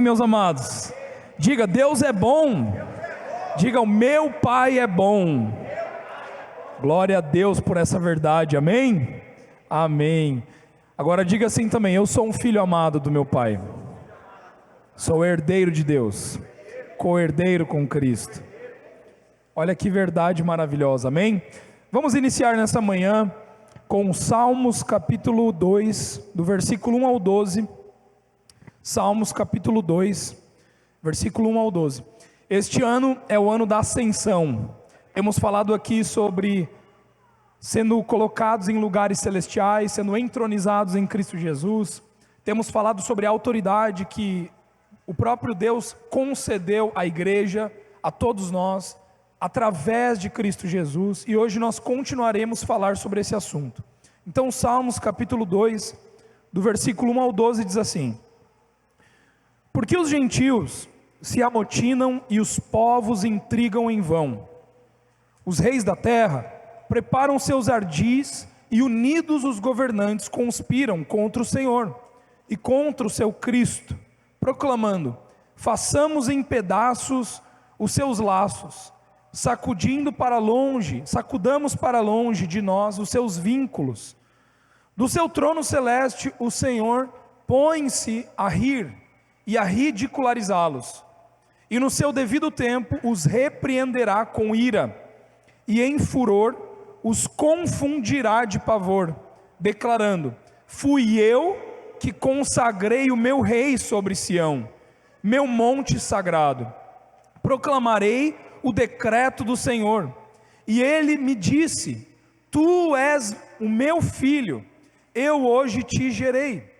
meus amados? Diga, Deus é bom. Diga, o meu Pai é bom. Glória a Deus por essa verdade, amém? Amém. Agora diga assim também: eu sou um filho amado do meu Pai. Sou herdeiro de Deus, co-herdeiro com Cristo. Olha que verdade maravilhosa, amém? Vamos iniciar nessa manhã com Salmos capítulo 2, do versículo 1 ao 12. Salmos capítulo 2, versículo 1 ao 12. Este ano é o ano da ascensão. Temos falado aqui sobre sendo colocados em lugares celestiais, sendo entronizados em Cristo Jesus. Temos falado sobre a autoridade que o próprio Deus concedeu à igreja, a todos nós, através de Cristo Jesus. E hoje nós continuaremos a falar sobre esse assunto. Então Salmos capítulo 2, do versículo 1 ao 12 diz assim: porque os gentios se amotinam e os povos intrigam em vão. Os reis da terra preparam seus ardis e unidos os governantes conspiram contra o Senhor e contra o seu Cristo, proclamando: façamos em pedaços os seus laços, sacudamos para longe de nós os seus vínculos. Do seu trono celeste o Senhor põe-se a rir e a ridicularizá-los, e no seu devido tempo os repreenderá com ira, e em furor os confundirá de pavor, declarando: fui eu que consagrei o meu rei sobre Sião, meu monte sagrado. Proclamarei o decreto do Senhor, e ele me disse: tu és o meu filho, eu hoje te gerei.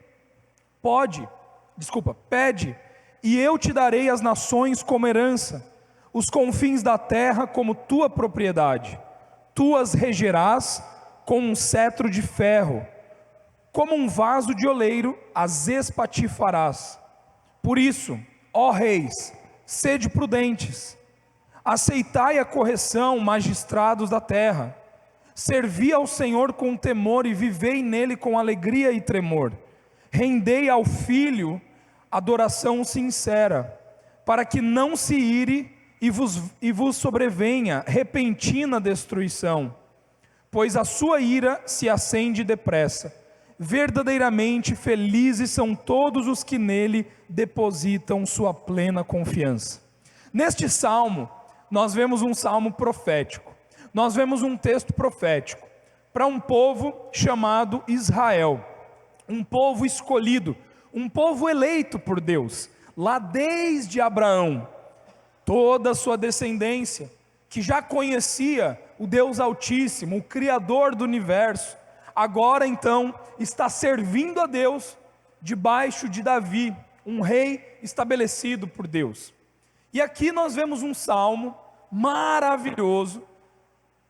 Pede, e eu te darei as nações como herança, os confins da terra como tua propriedade. Tu as regerás com um cetro de ferro, como um vaso de oleiro as espatifarás. Por isso, ó reis, sede prudentes, aceitai a correção, magistrados da terra. Servi ao Senhor com temor e vivei nele com alegria e tremor. Rendei ao Filho adoração sincera, para que não se ire e vos sobrevenha repentina destruição, pois a sua ira se acende depressa. Verdadeiramente felizes são todos os que nele depositam sua plena confiança. Neste salmo, nós vemos um salmo profético, nós vemos um texto profético para um povo chamado Israel, um povo escolhido, um povo eleito por Deus, lá desde Abraão, toda a sua descendência, que já conhecia o Deus Altíssimo, o Criador do universo, agora então está servindo a Deus, debaixo de Davi, um rei estabelecido por Deus. E aqui nós vemos um salmo maravilhoso,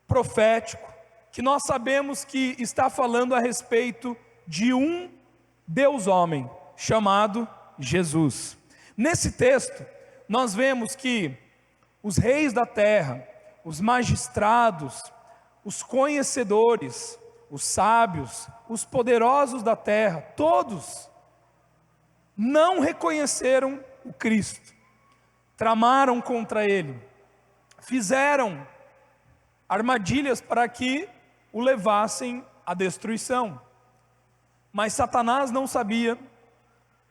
profético, que nós sabemos que está falando a respeito de um Deus homem, chamado Jesus. Nesse texto, nós vemos que os reis da terra, os magistrados, os conhecedores, os sábios, os poderosos da terra, todos não reconheceram o Cristo, tramaram contra ele, fizeram armadilhas para que o levassem à destruição. Mas Satanás não sabia,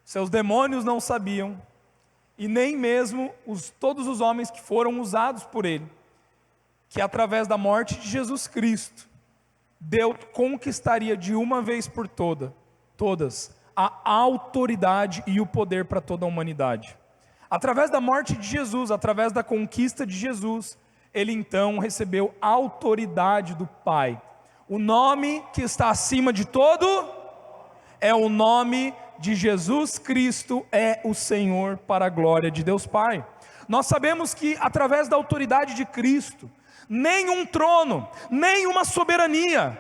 seus demônios não sabiam, e nem mesmo todos os homens que foram usados por ele, que através da morte de Jesus Cristo, Deus conquistaria de uma vez por todas, a autoridade e o poder para toda a humanidade. Através da morte de Jesus, através da conquista de Jesus, ele então recebeu a autoridade do Pai. O nome que está acima de todo é o nome de Jesus Cristo, é o Senhor, para a glória de Deus Pai. Nós sabemos que através da autoridade de Cristo, nenhum trono, nenhuma soberania,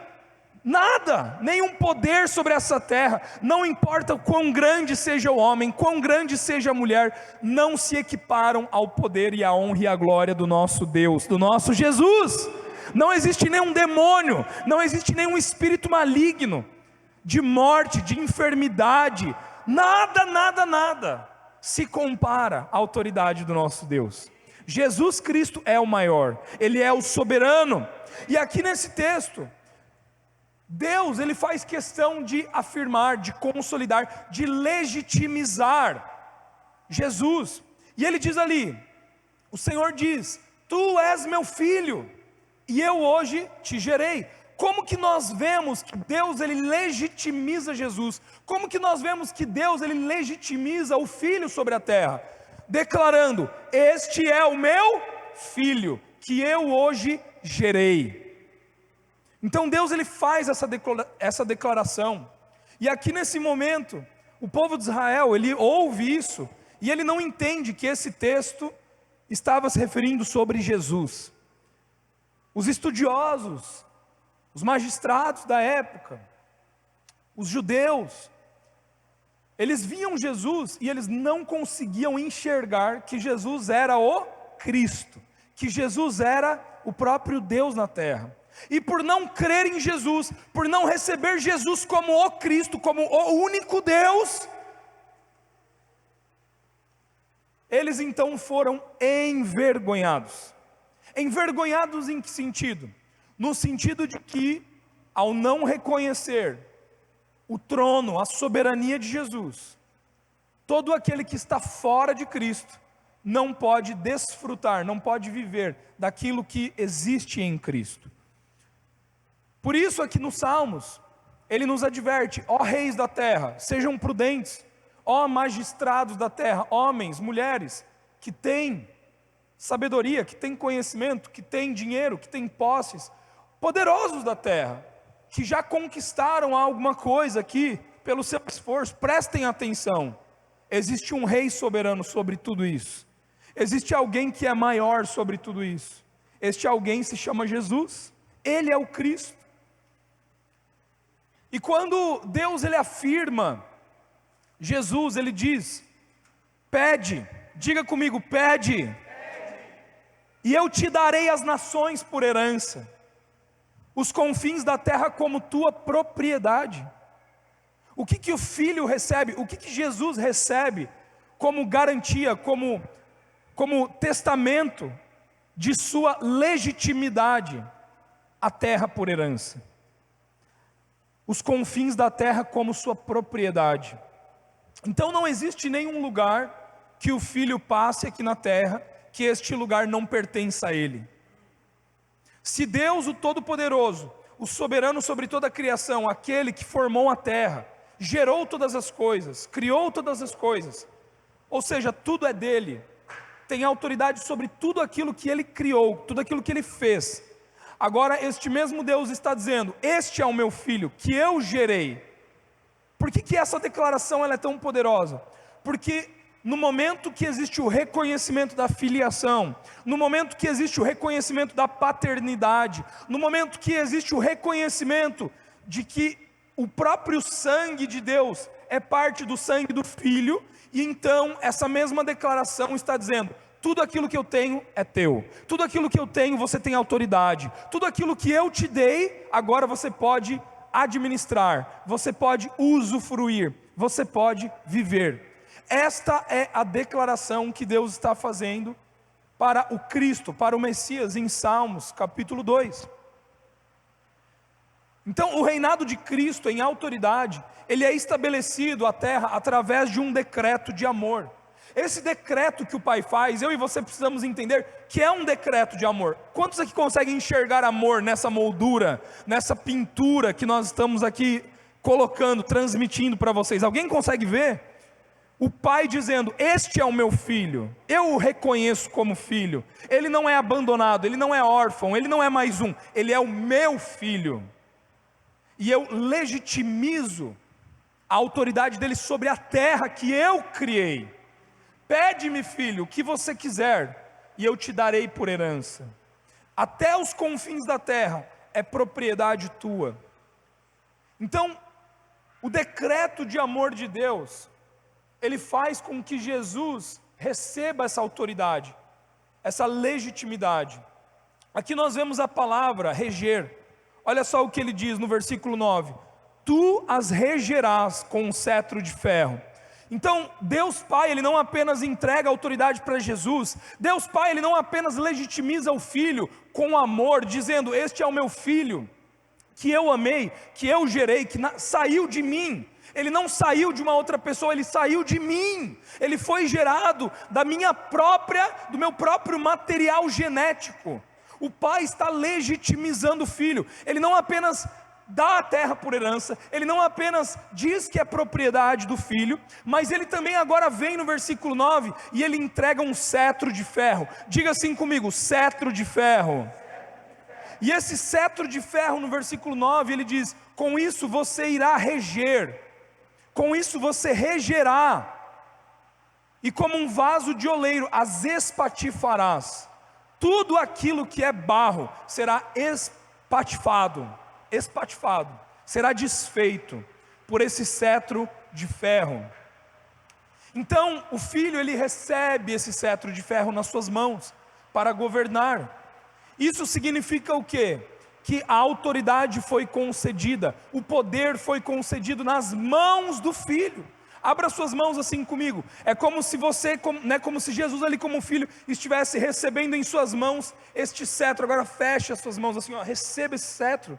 nada, nenhum poder sobre essa terra, não importa quão grande seja o homem, quão grande seja a mulher, não se equiparam ao poder e à honra e à glória do nosso Deus, do nosso Jesus. Não existe nenhum demônio, não existe nenhum espírito maligno, de morte, de enfermidade, nada, se compara à autoridade do nosso Deus. Jesus Cristo é o maior, Ele é o soberano. E aqui nesse texto, Deus, Ele faz questão de afirmar, de consolidar, de legitimizar Jesus. E Ele diz ali, o Senhor diz: tu és meu filho, e eu hoje te gerei. Como que nós vemos que Deus, Ele legitimiza Jesus? Como que nós vemos que Deus, Ele legitimiza o Filho sobre a terra? Declarando: este é o meu filho, que eu hoje gerei. Então Deus, Ele faz essa declaração, e aqui nesse momento, o povo de Israel, ele ouve isso, e ele não entende que esse texto estava se referindo sobre Jesus. Os estudiosos, os magistrados da época, os judeus, eles viam Jesus e eles não conseguiam enxergar que Jesus era o Cristo, que Jesus era o próprio Deus na terra. E por não crer em Jesus, por não receber Jesus como o Cristo, como o único Deus, eles então foram envergonhados. Envergonhados em que sentido? No sentido de que, ao não reconhecer o trono, a soberania de Jesus, todo aquele que está fora de Cristo não pode desfrutar, não pode viver daquilo que existe em Cristo. Por isso aqui nos Salmos, ele nos adverte: ó reis da terra, sejam prudentes, ó magistrados da terra, homens, mulheres, que têm sabedoria, que têm conhecimento, que têm dinheiro, que têm posses, poderosos da terra, que já conquistaram alguma coisa aqui pelo seu esforço, prestem atenção. Existe um rei soberano sobre tudo isso, existe alguém que é maior sobre tudo isso. Este alguém se chama Jesus, Ele é o Cristo. E quando Deus, Ele afirma Jesus, Ele diz: pede, diga comigo, pede, e eu te darei as nações por herança, os confins da terra como tua propriedade. O que o Filho recebe, o que Jesus recebe como garantia, como testamento de sua legitimidade? A terra por herança, os confins da terra como sua propriedade. Então não existe nenhum lugar que o Filho passe aqui na terra que este lugar não pertença a Ele. Se Deus, o Todo-Poderoso, o soberano sobre toda a criação, aquele que formou a terra, gerou todas as coisas, criou todas as coisas, ou seja, tudo é dele, tem autoridade sobre tudo aquilo que Ele criou, tudo aquilo que Ele fez. Agora este mesmo Deus está dizendo: este é o meu filho, que eu gerei. Por que essa declaração ela é tão poderosa? Porque no momento que existe o reconhecimento da filiação, no momento que existe o reconhecimento da paternidade, no momento que existe o reconhecimento de que o próprio sangue de Deus é parte do sangue do Filho, e então essa mesma declaração está dizendo: tudo aquilo que eu tenho é teu, tudo aquilo que eu tenho você tem autoridade, tudo aquilo que eu te dei, agora você pode administrar, você pode usufruir, você pode viver. Esta é a declaração que Deus está fazendo para o Cristo, para o Messias, em Salmos capítulo 2. Então o reinado de Cristo em autoridade, ele é estabelecido à terra através de um decreto de amor. Esse decreto que o Pai faz, eu e você precisamos entender que é um decreto de amor. Quantos aqui conseguem enxergar amor nessa moldura, nessa pintura que nós estamos aqui colocando, transmitindo para vocês? Alguém consegue ver? O Pai dizendo: este é o meu filho, eu o reconheço como filho, ele não é abandonado, ele não é órfão, ele não é mais um, ele é o meu filho, e eu legitimizo a autoridade dele sobre a terra que eu criei. Pede-me, filho, o que você quiser, e eu te darei por herança. Até os confins da terra é propriedade tua. Então, o decreto de amor de Deus, ele faz com que Jesus receba essa autoridade, essa legitimidade. Aqui nós vemos a palavra reger. Olha só o que ele diz no versículo 9: tu as regerás com um cetro de ferro. Então, Deus Pai, Ele não apenas entrega a autoridade para Jesus, Deus Pai, Ele não apenas legitimiza o Filho com amor, dizendo: este é o meu Filho, que eu amei, que eu gerei, que saiu de mim. Ele não saiu de uma outra pessoa, ele saiu de mim. Ele foi gerado do meu próprio material genético. O Pai está legitimizando o Filho. Ele não apenas dá a terra por herança, ele não apenas diz que é propriedade do Filho, mas ele também agora vem no versículo 9 e ele entrega um cetro de ferro. Diga assim comigo: cetro de ferro. E esse cetro de ferro, no versículo 9, ele diz: com isso você irá reger, com isso você regerá, e como um vaso de oleiro as espatifarás. Tudo aquilo que é barro será espatifado, será desfeito por esse cetro de ferro. Então o Filho, ele recebe esse cetro de ferro nas suas mãos para governar. Isso significa o quê? Que a autoridade foi concedida, o poder foi concedido nas mãos do Filho. Abra suas mãos assim comigo. É como se você, como se Jesus ali como Filho estivesse recebendo em suas mãos este cetro. Agora feche as suas mãos assim, ó, receba esse cetro.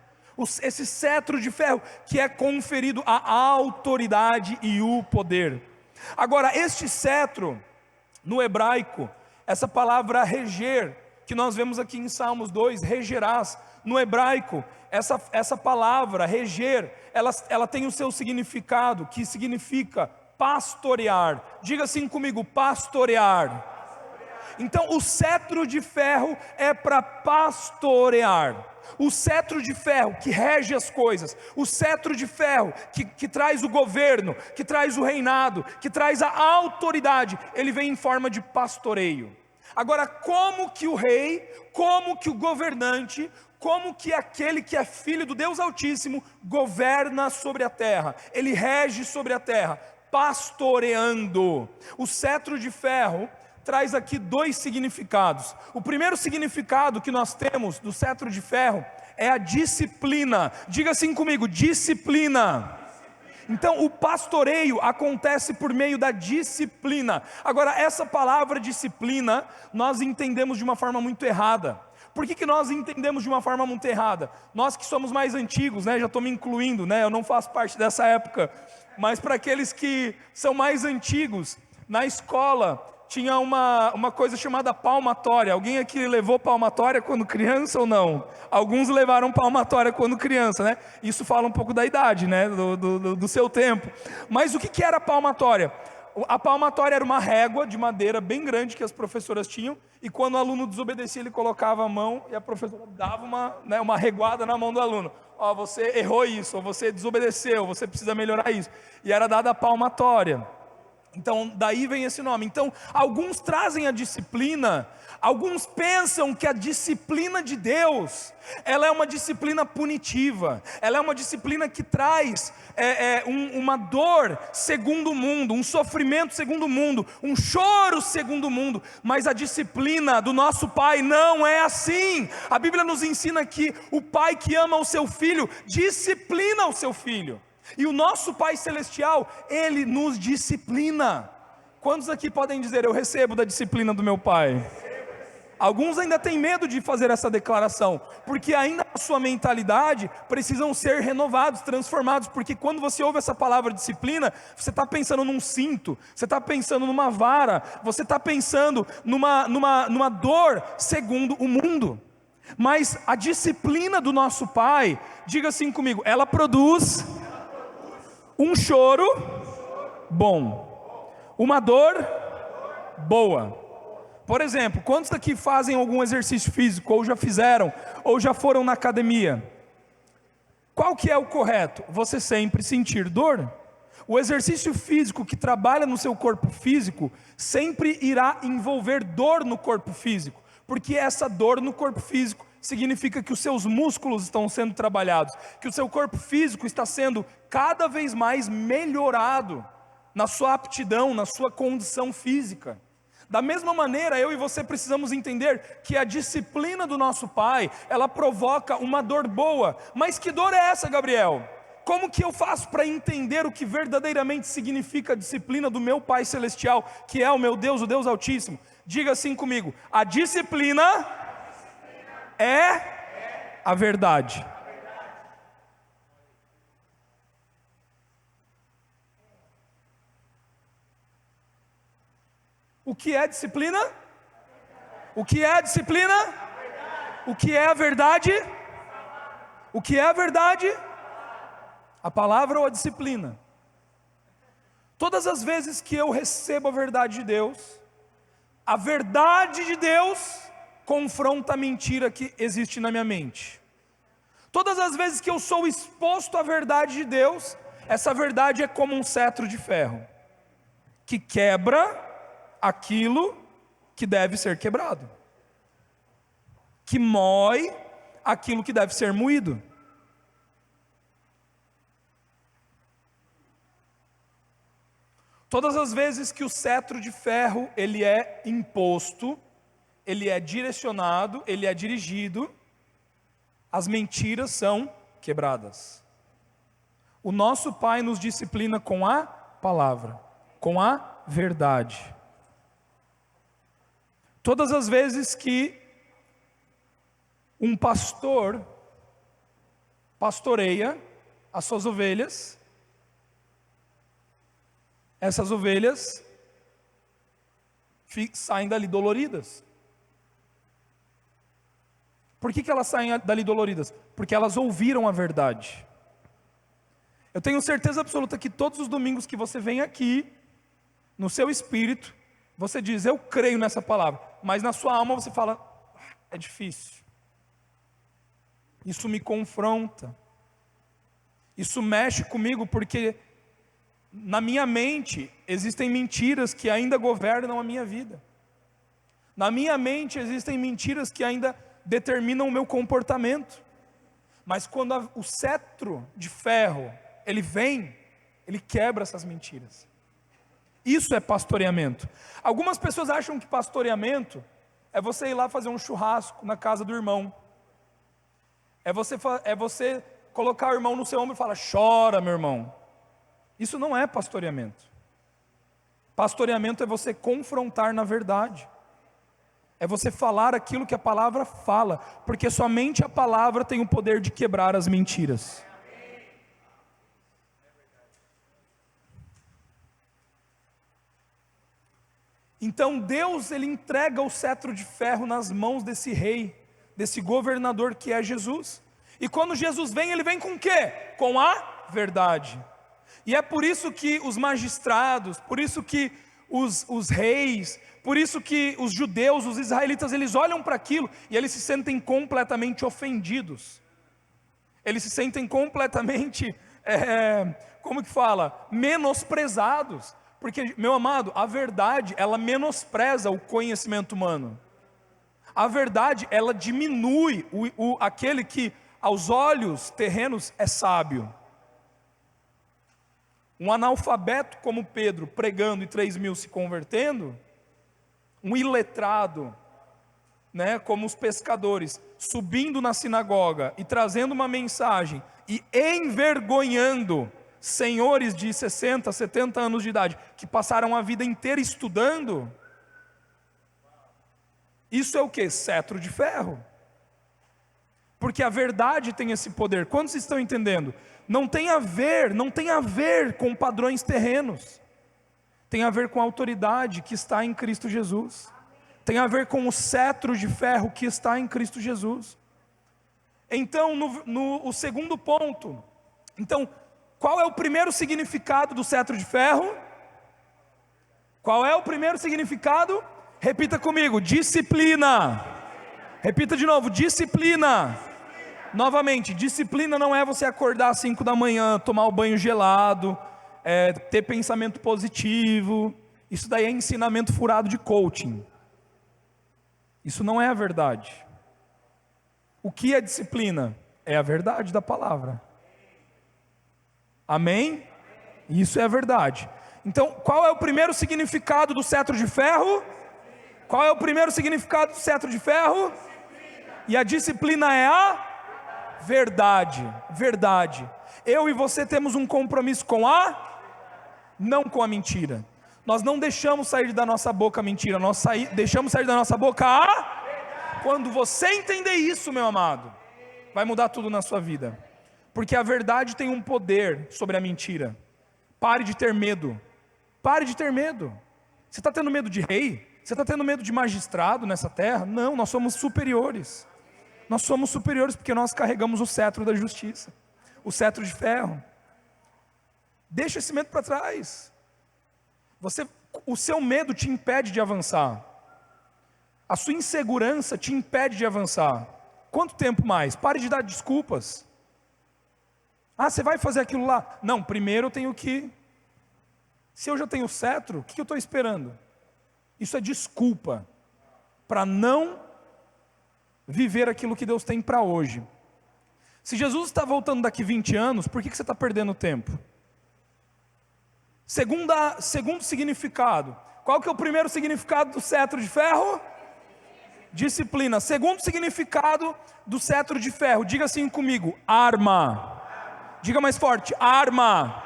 Esse cetro de ferro que é conferido a autoridade e o poder. Agora, este cetro, no hebraico, essa palavra reger, que nós vemos aqui em Salmos 2, regerás, no hebraico, essa palavra reger, ela tem o seu significado, que significa pastorear. Diga assim comigo: pastorear. Então o cetro de ferro é para pastorear. O cetro de ferro que rege as coisas, o cetro de ferro que traz o governo, que traz o reinado, que traz a autoridade, ele vem em forma de pastoreio. Agora, como que o rei, como que o governante, como que aquele que é filho do Deus Altíssimo governa sobre a terra? Ele rege sobre a terra, pastoreando. O cetro de ferro traz aqui dois significados. O primeiro significado que nós temos do cetro de ferro é a disciplina. Diga assim comigo: disciplina. Então o pastoreio acontece por meio da disciplina. Agora, essa palavra disciplina nós entendemos de uma forma muito errada. Por que nós entendemos de uma forma muito errada? Nós que somos mais antigos, já estou me incluindo, eu não faço parte dessa época, mas para aqueles que são mais antigos, na escola tinha uma coisa chamada palmatória. Alguém aqui levou palmatória quando criança ou não? Alguns levaram palmatória quando criança, Isso fala um pouco da idade, do seu tempo. Mas o que era palmatória? A palmatória era uma régua de madeira bem grande que as professoras tinham, e quando o aluno desobedecia, ele colocava a mão e a professora dava uma reguada na mão do aluno. Ó, você errou isso, ou você desobedeceu, você precisa melhorar isso. E era dada a palmatória. Então daí vem esse nome. Então alguns trazem a disciplina, alguns pensam que a disciplina de Deus, ela é uma disciplina punitiva, ela é uma disciplina que traz uma dor segundo o mundo, um sofrimento segundo o mundo, um choro segundo o mundo. Mas a disciplina do nosso Pai não é assim. A Bíblia nos ensina que o Pai que ama o seu filho, disciplina o seu filho. E o nosso Pai Celestial, Ele nos disciplina. Quantos aqui podem dizer: eu recebo da disciplina do meu Pai? Alguns ainda têm medo de fazer essa declaração, porque ainda a sua mentalidade precisam ser renovados, transformados, porque quando você ouve essa palavra disciplina, você está pensando num cinto, você está pensando numa vara, você está pensando numa dor segundo o mundo. Mas a disciplina do nosso Pai, diga assim comigo, ela produz um choro bom, uma dor boa. Por exemplo, quantos daqui fazem algum exercício físico, ou já fizeram, ou já foram na academia? Qual que é o correto? Você sempre sentir dor. O exercício físico que trabalha no seu corpo físico, sempre irá envolver dor no corpo físico, porque essa dor no corpo físico significa que os seus músculos estão sendo trabalhados, que o seu corpo físico está sendo cada vez mais melhorado na sua aptidão, na sua condição física. Da mesma maneira, eu e você precisamos entender que a disciplina do nosso Pai, ela provoca uma dor boa. Mas que dor é essa, Gabriel? como que eu faço para entender o que verdadeiramente significa a disciplina do meu Pai Celestial, que é o meu Deus, o Deus Altíssimo? Diga assim comigo: a disciplina é a verdade. O que é disciplina? O que é a disciplina? O que é a verdade? O que é a verdade? A palavra ou a disciplina? Todas as vezes que eu recebo a verdade de Deus, a verdade de Deus confronta a mentira que existe na minha mente. Todas as vezes que eu sou exposto à verdade de Deus, essa verdade é como um cetro de ferro, que quebra aquilo que deve ser quebrado, que mói aquilo que deve ser moído. Todas as vezes que o cetro de ferro ele é imposto, ele é direcionado, ele é dirigido, as mentiras são quebradas. O nosso Pai nos disciplina com a palavra, com a verdade. Todas as vezes que um pastor pastoreia as suas ovelhas, essas ovelhas saem dali doloridas. Por que elas saem dali doloridas? Porque elas ouviram a verdade. Eu tenho certeza absoluta que todos os domingos que você vem aqui, no seu espírito, você diz: eu creio nessa palavra, mas na sua alma você fala: é difícil, isso me confronta, isso mexe comigo, porque na minha mente existem mentiras que ainda governam a minha vida, na minha mente existem mentiras que ainda determinam o meu comportamento, mas quando o cetro de ferro, ele vem, ele quebra essas mentiras. Isso é pastoreamento. Algumas pessoas acham que pastoreamento é você ir lá fazer um churrasco na casa do irmão, é você colocar o irmão no seu ombro e falar: chora, meu irmão. Isso não é pastoreamento. Pastoreamento é você confrontar na verdade, é você falar aquilo que a palavra fala, porque somente a palavra tem o poder de quebrar as mentiras. Então Deus, ele entrega o cetro de ferro nas mãos desse rei, desse governador que é Jesus. E quando Jesus vem, ele vem com o quê? Com a verdade. E é por isso que os magistrados, por isso que os reis, por isso que os judeus, os israelitas, eles olham para aquilo e eles se sentem completamente ofendidos. Eles se sentem completamente, menosprezados. Porque, meu amado, a verdade, ela menospreza o conhecimento humano. A verdade, ela diminui aquele que, aos olhos terrenos, é sábio. Um analfabeto como Pedro, pregando e 3.000 se convertendo, um iletrado, como os pescadores, subindo na sinagoga e trazendo uma mensagem e envergonhando senhores de 60, 70 anos de idade, que passaram a vida inteira estudando. Isso é o que? Cetro de ferro. Porque a verdade tem esse poder. Quantos estão entendendo? Não tem a ver com padrões terrenos. Tem a ver com a autoridade que está em Cristo Jesus. Tem a ver com o cetro de ferro que está em Cristo Jesus. Então, o segundo ponto. Então, qual é o primeiro significado do cetro de ferro? Qual é o primeiro significado? Repita comigo: disciplina. Repita de novo: disciplina. Novamente, disciplina não é você acordar às 5 da manhã, tomar o banho gelado, ter pensamento positivo. Isso daí é ensinamento furado de coaching. Isso não é a verdade. O que é disciplina? É a verdade da palavra. Amém? Isso é a verdade. Então, qual é o primeiro significado do cetro de ferro? Qual é o primeiro significado do cetro de ferro? E a disciplina é a verdade. Verdade. eu e você temos um compromisso não com a mentira. Nós não deixamos sair da nossa boca a mentira, nós deixamos sair da nossa boca Quando você entender isso, meu amado, vai mudar tudo na sua vida. Porque a verdade tem um poder sobre a mentira. Pare de ter medo. Pare de ter medo. Você está tendo medo de rei? Você está tendo medo de magistrado nessa terra? Não, nós somos superiores. Nós somos superiores porque nós carregamos o cetro da justiça, o cetro de ferro. Deixa esse medo para trás. O seu medo te impede de avançar. A sua insegurança te impede de avançar. Quanto tempo mais? Pare de dar desculpas. Você vai fazer aquilo lá? Não, primeiro eu tenho que... Se eu já tenho o cetro, o que eu estou esperando? Isso é desculpa para não viver aquilo que Deus tem para hoje. Se Jesus está voltando daqui 20 anos, por que você está perdendo tempo? Segundo significado. Qual que é o primeiro significado do cetro de ferro? Disciplina. Segundo significado do cetro de ferro, diga assim comigo: arma. Diga mais forte: arma.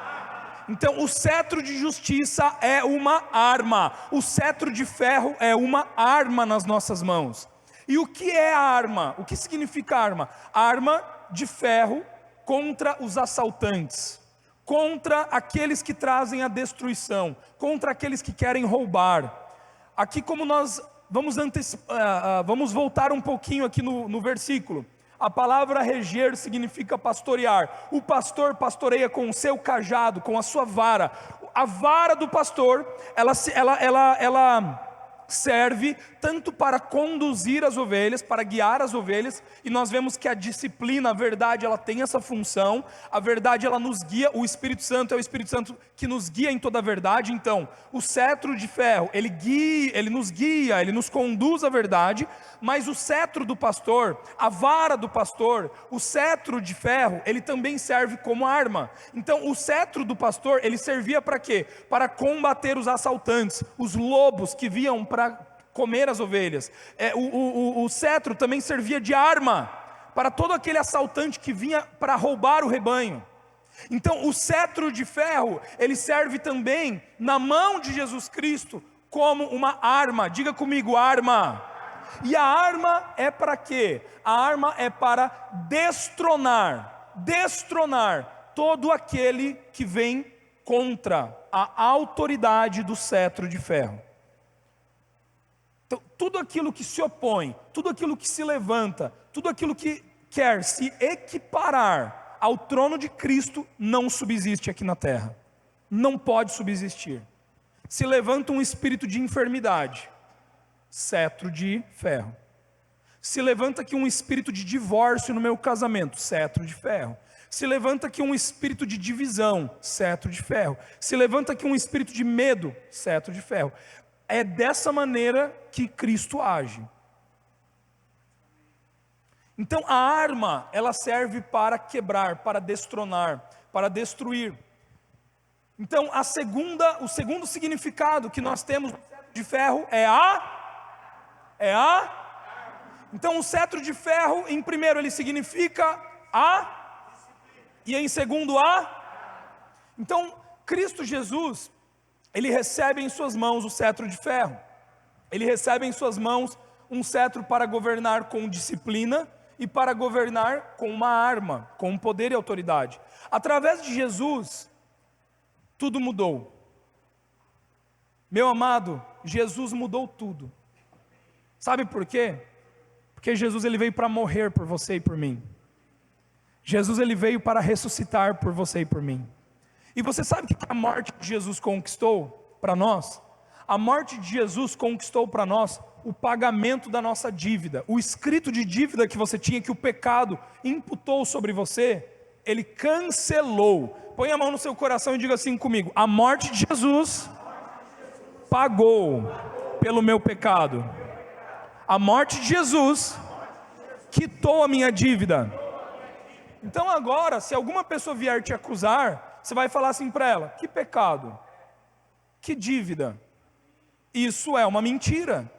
Então o cetro de justiça é uma arma, o cetro de ferro é uma arma nas nossas mãos. E o que é a arma? O que significa arma? Arma de ferro contra os assaltantes, contra aqueles que trazem a destruição, contra aqueles que querem roubar. Aqui, como nós vamos voltar um pouquinho aqui no versículo. A palavra reger significa pastorear. O pastor pastoreia com o seu cajado, com a sua vara. A vara do pastor, ela serve tanto para conduzir as ovelhas, para guiar as ovelhas, e nós vemos que a disciplina, a verdade, ela tem essa função. A verdade, ela nos guia. O Espírito Santo é o Espírito Santo que nos guia em toda a verdade. Então o cetro de ferro, ele nos guia, ele nos conduz à verdade. Mas o cetro do pastor, a vara do pastor, o cetro de ferro, ele também serve como arma. Então o cetro do pastor, ele servia para quê? Para combater os assaltantes, os lobos que vinham para comer as ovelhas. O cetro também servia de arma para todo aquele assaltante que vinha para roubar o rebanho. Então o cetro de ferro, ele serve também na mão de Jesus Cristo como uma arma. Diga comigo: arma. E a arma é para quê? A arma é para destronar todo aquele que vem contra a autoridade do cetro de ferro. Então, tudo aquilo que se opõe, tudo aquilo que se levanta, tudo aquilo que quer se equiparar ao trono de Cristo, não subsiste aqui na terra. Não pode subsistir. Se levanta um espírito de enfermidade, cetro de ferro. Se levanta aqui um espírito de divórcio no meu casamento, cetro de ferro. Se levanta aqui um espírito de divisão, cetro de ferro. Se levanta aqui um espírito de medo, cetro de ferro. É dessa maneira que Cristo age. Então a arma, ela serve para quebrar, para destronar, para destruir. Então o segundo significado que nós temos de ferro é então o cetro de ferro, em primeiro ele significa e em segundo então Cristo Jesus, ele recebe em suas mãos o cetro de ferro. Ele recebe em suas mãos um cetro para governar com disciplina e para governar com uma arma, com poder e autoridade. Através de Jesus, tudo mudou. Meu amado, Jesus mudou tudo. Sabe por quê? Porque Jesus, ele veio para morrer por você e por mim. Jesus, ele veio para ressuscitar por você e por mim. E você sabe o que a morte de Jesus conquistou para nós? A morte de Jesus conquistou para nós o pagamento da nossa dívida. O escrito de dívida que você tinha, que o pecado imputou sobre você, ele cancelou. Põe a mão no seu coração e diga assim comigo: a morte de Jesus pagou pelo meu pecado. A morte de Jesus quitou a minha dívida. Então agora, se alguma pessoa vier te acusar, você vai falar assim para ela: que pecado? Que dívida? Isso é uma mentira.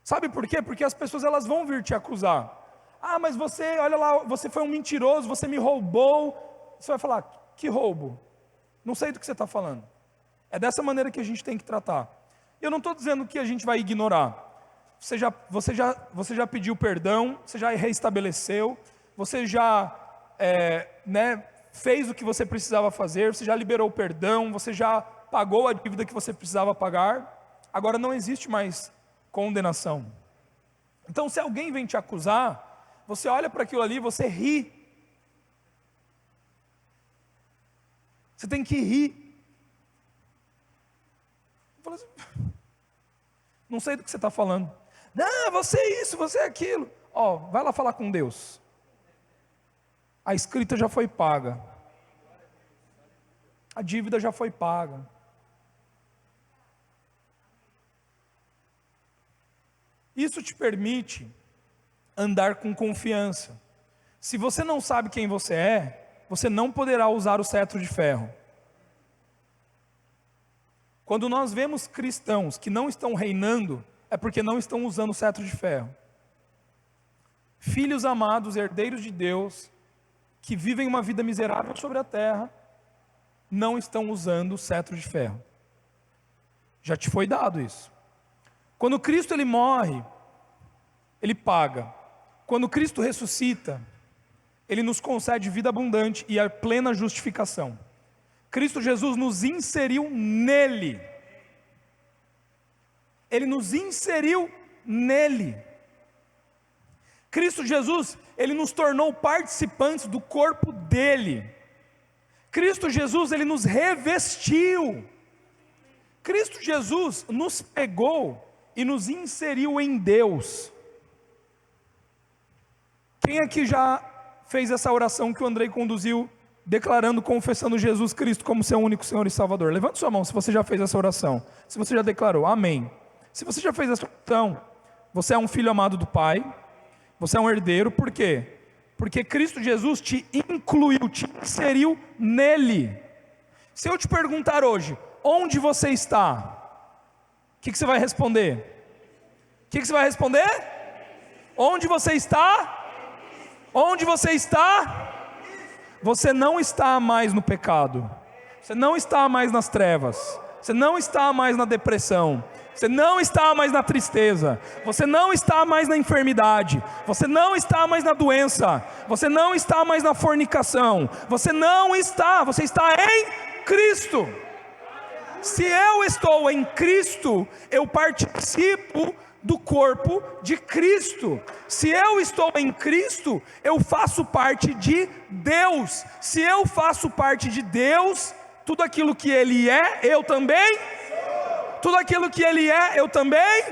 Sabe por quê? Porque as pessoas, elas vão vir te acusar. Ah, mas você, olha lá, você foi um mentiroso, você me roubou. Você vai falar, que roubo? Não sei do que você está falando. É dessa maneira que a gente tem que tratar. Eu não estou dizendo que a gente vai ignorar. Você já pediu perdão, você já reestabeleceu, você já fez o que você precisava fazer, você já liberou o perdão, você já pagou a dívida que você precisava pagar. Agora não existe mais condenação. Então, se alguém vem te acusar, você olha para aquilo ali, você ri. Você tem que rir. Fala assim, não sei do que você está falando. Não, você é isso, você é aquilo. Ó, vai lá falar com Deus. A escrita já foi paga. A dívida já foi paga. Isso te permite andar com confiança. Se você não sabe quem você é, você não poderá usar o cetro de ferro. Quando nós vemos cristãos que não estão reinando, é porque não estão usando o cetro de ferro. Filhos amados, herdeiros de Deus, que vivem uma vida miserável sobre a terra, não estão usando o cetro de ferro. Já te foi dado isso. Quando Cristo ele morre, ele paga. Quando Cristo ressuscita, ele nos concede vida abundante e a plena justificação. Cristo Jesus nos inseriu nele. Ele nos inseriu nele. Cristo Jesus, ele nos tornou participantes do corpo dele. Cristo Jesus, ele nos revestiu. Cristo Jesus nos pegou e nos inseriu em Deus. Quem aqui já fez essa oração que o Andrei conduziu, declarando, confessando Jesus Cristo como seu único Senhor e Salvador? Levante sua mão se você já fez essa oração, se você já declarou, amém. Se você já fez essa oração, você é um filho amado do Pai, você é um herdeiro. Por quê? Porque Cristo Jesus te incluiu, te inseriu nele. Se eu te perguntar hoje, onde você está? O que você vai responder? O que você vai responder? Onde você está? Onde você está? Você não está mais no pecado. Você não está mais nas trevas. Você não está mais na depressão. Você não está mais na tristeza. Você não está mais na enfermidade. Você não está mais na doença. Você não está mais na fornicação. Você está em Cristo. Se eu estou em Cristo, eu participo do corpo de Cristo. Se eu estou em Cristo, eu faço parte de Deus. Se eu faço parte de Deus, tudo aquilo que Ele é, eu também. Tudo aquilo que Ele é, eu também.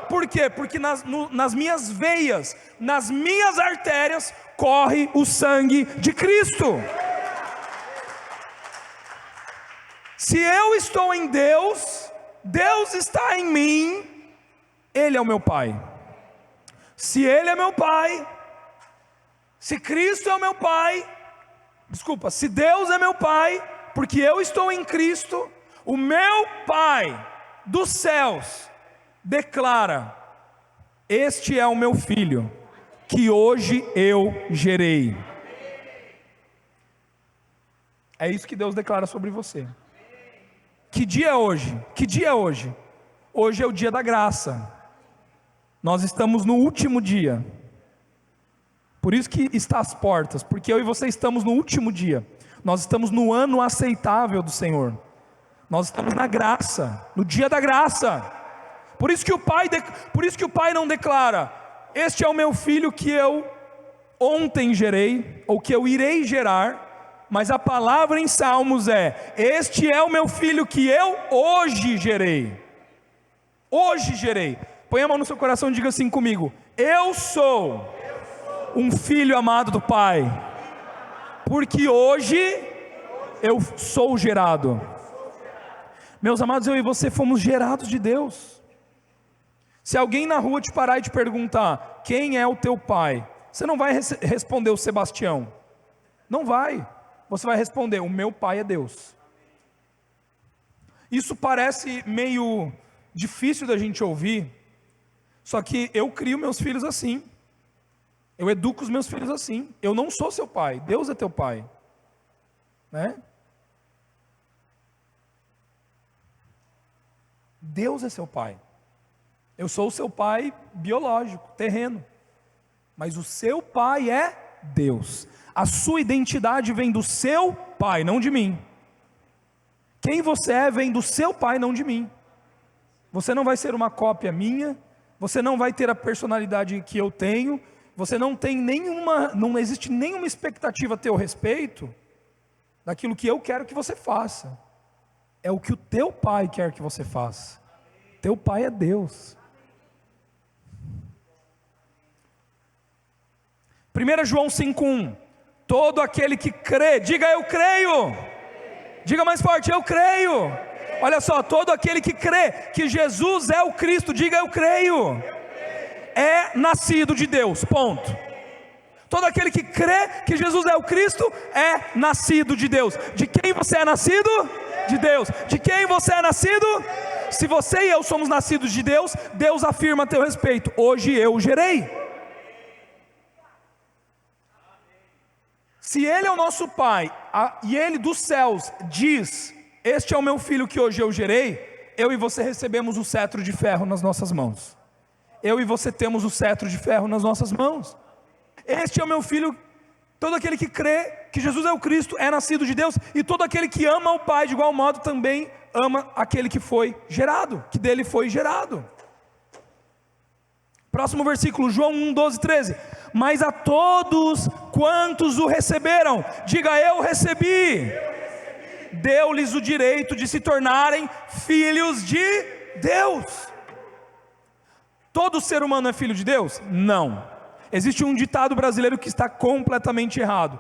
Por quê? Porque nas minhas veias, nas minhas artérias, corre o sangue de Cristo. Se eu estou em Deus, Deus está em mim, Ele é o meu Pai. Se Ele é meu Pai, se Cristo é o meu Pai, se Deus é meu Pai, porque eu estou em Cristo, o meu Pai dos céus declara: este é o meu filho, que hoje eu gerei. É isso que Deus declara sobre você. Que dia é hoje? Que dia é hoje? Hoje é o dia da graça. Nós estamos no último dia. Por isso que está às portas, porque eu e você estamos no último dia. Nós estamos no ano aceitável do Senhor. Nós estamos na graça, no dia da graça. Por isso que o Pai não declara: este é o meu filho que eu ontem gerei, ou que eu irei gerar. Mas a palavra em Salmos é: este é o meu filho que eu hoje gerei. Hoje gerei. Põe a mão no seu coração e diga assim comigo: eu sou um filho amado do Pai, porque hoje eu sou gerado. Meus amados, eu e você fomos gerados de Deus. Se alguém na rua te parar e te perguntar: quem é o teu pai? Você não vai responder o Sebastião. Não vai. Você vai responder: o meu pai é Deus. Isso parece meio difícil da gente ouvir, só que eu crio meus filhos assim. Eu educo os meus filhos assim. Eu não sou seu pai, Deus é teu pai, né? Deus é seu pai. Eu sou o seu pai biológico, terreno, mas o seu pai é Deus. A sua identidade vem do seu pai, não de mim. Quem você é vem do seu pai, não de mim. Você não vai ser uma cópia minha, você não vai ter a personalidade que eu tenho, você não tem não existe nenhuma expectativa a teu respeito daquilo que eu quero que você faça. É o que o teu pai quer que você faça. Teu pai é Deus. 1 João 5,1: todo aquele que crê, diga eu creio, diga mais forte, eu creio. Olha só, todo aquele que crê que Jesus é o Cristo, diga eu creio, é nascido de Deus, ponto. Todo aquele que crê que Jesus é o Cristo é nascido de Deus. De quem você é nascido? De Deus. De quem você é nascido? Se você e eu somos nascidos de Deus, Deus afirma a teu respeito: hoje eu o gerei. Se Ele é o nosso Pai, e Ele dos céus diz: este é o meu filho que hoje eu gerei, eu e você recebemos o cetro de ferro nas nossas mãos. Eu e você temos o cetro de ferro nas nossas mãos. Este é o meu filho. Todo aquele que crê que Jesus é o Cristo é nascido de Deus, e todo aquele que ama o Pai de igual modo também ama aquele que foi gerado, que dele foi gerado. Próximo versículo, João 1, 12, 13: mas a todos quantos o receberam, diga eu recebi, deu-lhes o direito de se tornarem filhos de Deus. Todo ser humano é filho de Deus? Não. Existe um ditado brasileiro que está completamente errado: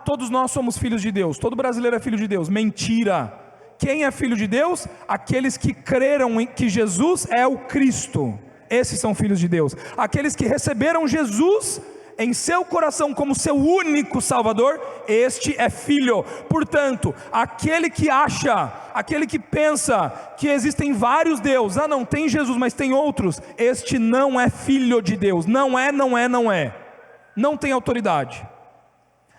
todos nós somos filhos de Deus, todo brasileiro é filho de Deus. Mentira. Quem é filho de Deus? Aqueles que creram em que Jesus é o Cristo, esses são filhos de Deus. Aqueles que receberam Jesus em seu coração como seu único Salvador, este é filho. Portanto, aquele que acha, aquele que pensa que existem vários deuses, não tem Jesus, mas tem outros, este não é filho de Deus. Não é, não tem autoridade.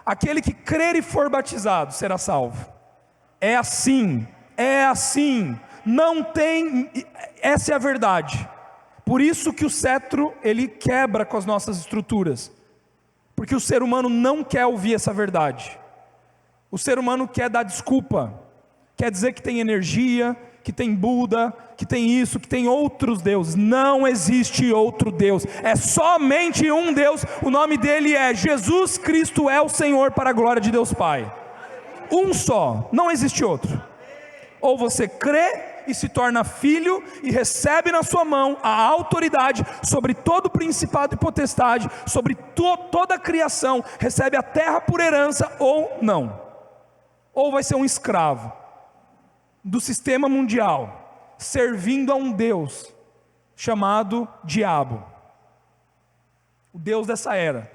Aquele que crer e for batizado será salvo. É assim, não tem, essa é a verdade. Por isso que o cetro, ele quebra com as nossas estruturas, porque o ser humano não quer ouvir essa verdade. O ser humano quer dar desculpa, quer dizer que tem energia, que tem Buda, que tem isso, que tem outros deuses. Não existe outro Deus, é somente um Deus. O nome dele é Jesus Cristo, é o Senhor, para a glória de Deus Pai. Um só, não existe outro. Ou você crê e se torna filho e recebe na sua mão a autoridade sobre todo principado e potestade, sobre toda a criação, recebe a terra por herança, ou não. Ou vai ser um escravo do sistema mundial, servindo a um Deus chamado diabo, o Deus dessa era.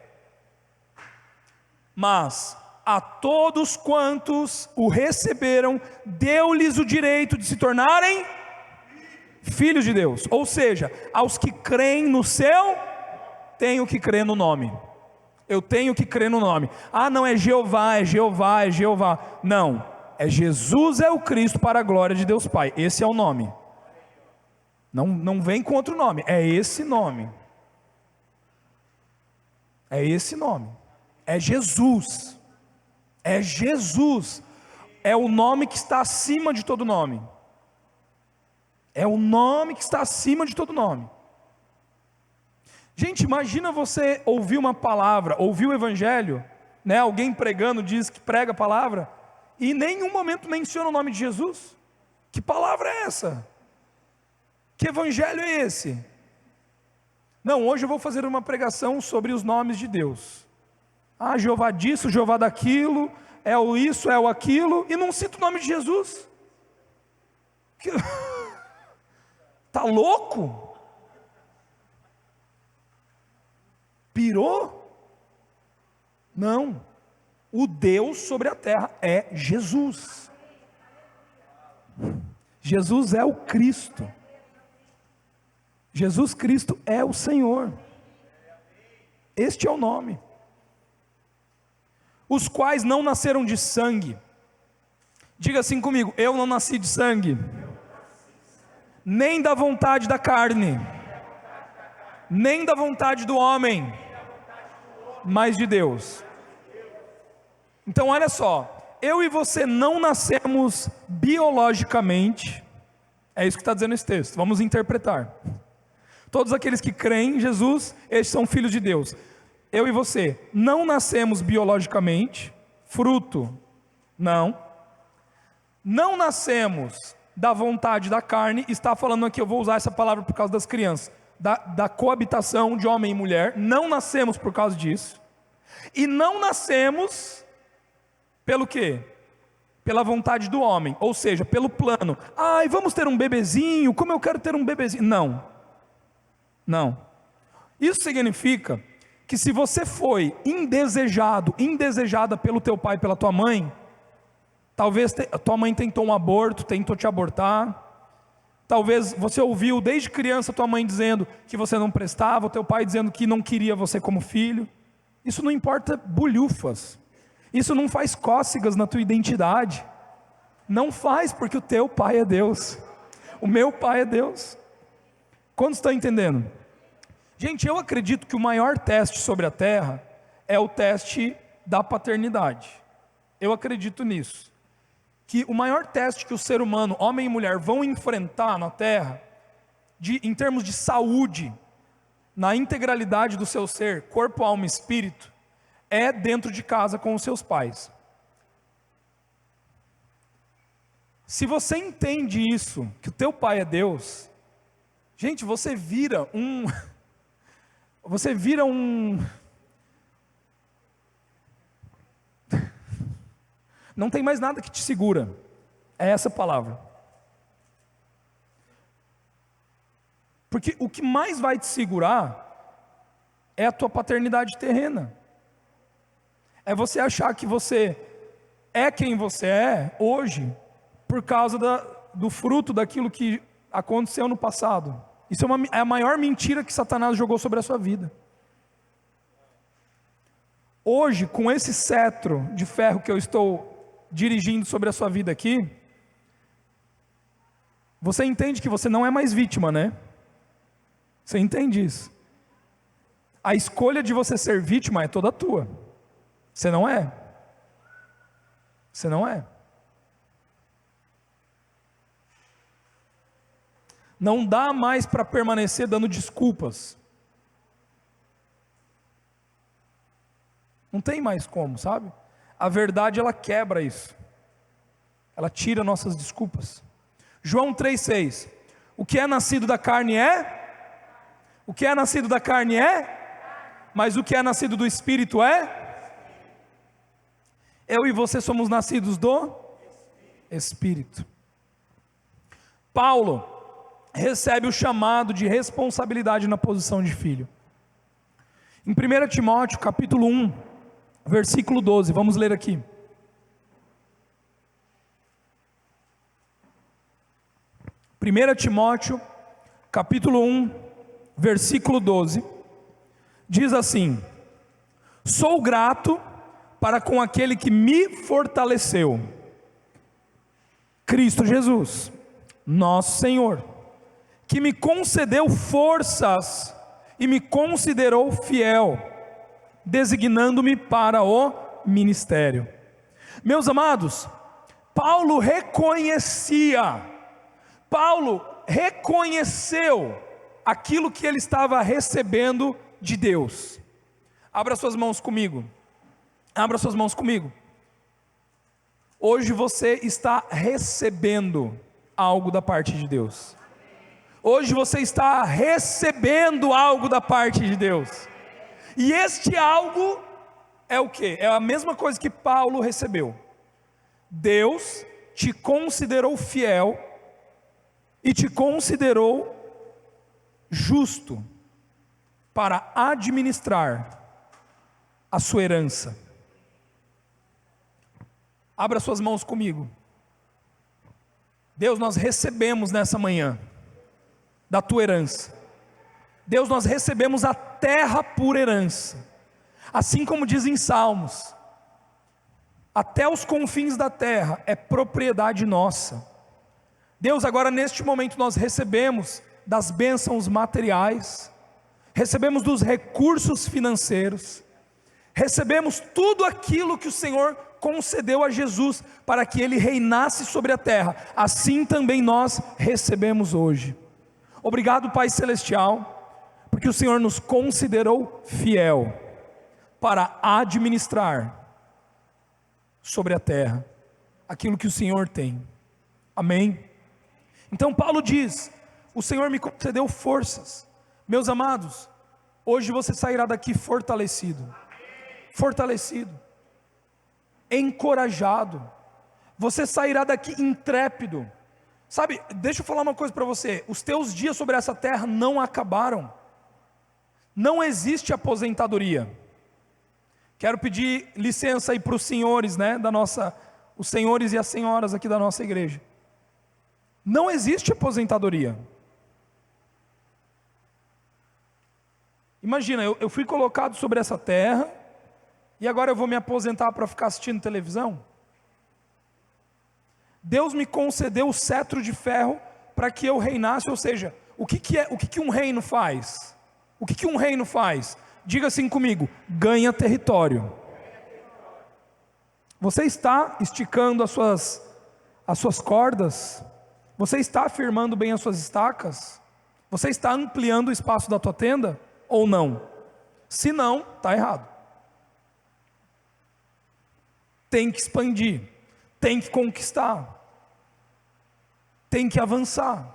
Mas a todos quantos o receberam, deu-lhes o direito de se tornarem filhos de Deus. Ou seja, aos que creem no seu, tenho que crer no nome. Eu tenho que crer no nome. Não é Jeová, é Jeová, é Jeová. Não, é Jesus é o Cristo, para a glória de Deus Pai. Esse é o nome. Não vem com outro nome, é esse nome. É esse nome. É Jesus. É Jesus, é o nome que está acima de todo nome. É o nome que está acima de todo nome. Gente, imagina você ouvir uma palavra, ouvir o evangelho, né? Alguém pregando, diz que prega a palavra, e em nenhum momento menciona o nome de Jesus. Que palavra é essa? Que evangelho é esse? Não, hoje eu vou fazer uma pregação sobre os nomes de Deus. Jeová disso, Jeová daquilo, é o isso, é o aquilo, e não cita o nome de Jesus. Tá louco? Pirou? Não, o Deus sobre a terra é Jesus. Jesus é o Cristo. Jesus Cristo é o Senhor. Este é o nome. Os quais não nasceram de sangue. Diga assim comigo: eu não nasci de sangue, nem da vontade da carne, nem da vontade do homem, mas de Deus. Então olha só, eu e você não nascemos biologicamente, é isso que está dizendo esse texto, vamos interpretar. Todos aqueles que creem em Jesus, estes são filhos de Deus. Eu e você não nascemos biologicamente, fruto, não nascemos da vontade da carne. Está falando aqui, eu vou usar essa palavra por causa das crianças, da coabitação de homem e mulher. Não nascemos por causa disso, e não nascemos pelo quê? Pela vontade do homem, ou seja, pelo plano. Ai, vamos ter um bebezinho, como eu quero ter um bebezinho. Não. Isso significa que se você foi indesejada pelo teu pai e pela tua mãe, talvez tua mãe tentou um aborto, tentou te abortar, talvez você ouviu desde criança tua mãe dizendo que você não prestava, o teu pai dizendo que não queria você como filho. Isso não importa bolhufas, isso não faz cócegas na tua identidade, não faz, porque o teu pai é Deus, o meu pai é Deus. Quantos estão entendendo? Gente, eu acredito que o maior teste sobre a terra é o teste da paternidade. Eu acredito nisso. Que o maior teste que o ser humano, homem e mulher, vão enfrentar na terra, em termos de saúde, na integralidade do seu ser, corpo, alma e espírito, é dentro de casa com os seus pais. Se você entende isso, que o teu pai é Deus, gente, você vira um não tem mais nada que te segura, é essa palavra. Porque o que mais vai te segurar é a tua paternidade terrena. É você achar que você é quem você é hoje, por causa do fruto daquilo que aconteceu no passado. Isso é a maior mentira que Satanás jogou sobre a sua vida. Hoje, com esse cetro de ferro que eu estou dirigindo sobre a sua vida aqui, você entende que você não é mais vítima, né? Você entende isso? A escolha de você ser vítima é toda tua. Você não é. Você não é. Não dá mais para permanecer dando desculpas. Não tem mais como, sabe? A verdade, ela quebra isso. Ela tira nossas desculpas. João 3,6. O que é nascido da carne é? O que é nascido da carne é? Mas o que é nascido do Espírito é? Eu e você somos nascidos do Espírito. Paulo recebe o chamado de responsabilidade na posição de filho. Em 1 Timóteo capítulo 1, versículo 12, vamos ler aqui. Primeira Timóteo capítulo 1, versículo 12, diz assim: sou grato para com aquele que me fortaleceu, Cristo Jesus, nosso Senhor, que me concedeu forças e me considerou fiel, designando-me para o ministério. Meus amados, Paulo reconheceu aquilo que ele estava recebendo de Deus. Abra suas mãos comigo. Abra suas mãos comigo. Hoje você está recebendo algo da parte de Deus. Hoje você está recebendo algo da parte de Deus. E este algo é o quê? É a mesma coisa que Paulo recebeu. Deus te considerou fiel e te considerou justo para administrar a sua herança. Abra suas mãos comigo. Deus, nós recebemos nessa manhã da tua herança. Deus, nós recebemos a terra por herança, assim como diz em Salmos, até os confins da terra é propriedade nossa. Deus, agora neste momento nós recebemos das bênçãos materiais, recebemos dos recursos financeiros, recebemos tudo aquilo que o Senhor concedeu a Jesus para que Ele reinasse sobre a terra, assim também nós recebemos hoje. Obrigado, Pai Celestial, porque o Senhor nos considerou fiel para administrar sobre a terra aquilo que o Senhor tem. Amém? Então Paulo diz: o Senhor me concedeu forças. Meus amados, hoje você sairá daqui fortalecido, encorajado, você sairá daqui intrépido. Sabe, deixa eu falar uma coisa para você: os teus dias sobre essa terra não acabaram, não existe aposentadoria. Quero pedir licença aí para os senhores, os senhores e as senhoras aqui da nossa igreja. Não existe aposentadoria. Imagina, eu fui colocado sobre essa terra, e agora eu vou me aposentar para ficar assistindo televisão? Deus me concedeu o cetro de ferro para que eu reinasse. Ou seja, o que um reino faz? O que um reino faz? Diga assim comigo: ganha território. Você está esticando as suas cordas? Você está firmando bem as suas estacas? Você está ampliando o espaço da tua tenda? Ou não? Se não, está errado. Tem que expandir, tem que conquistar, tem que avançar.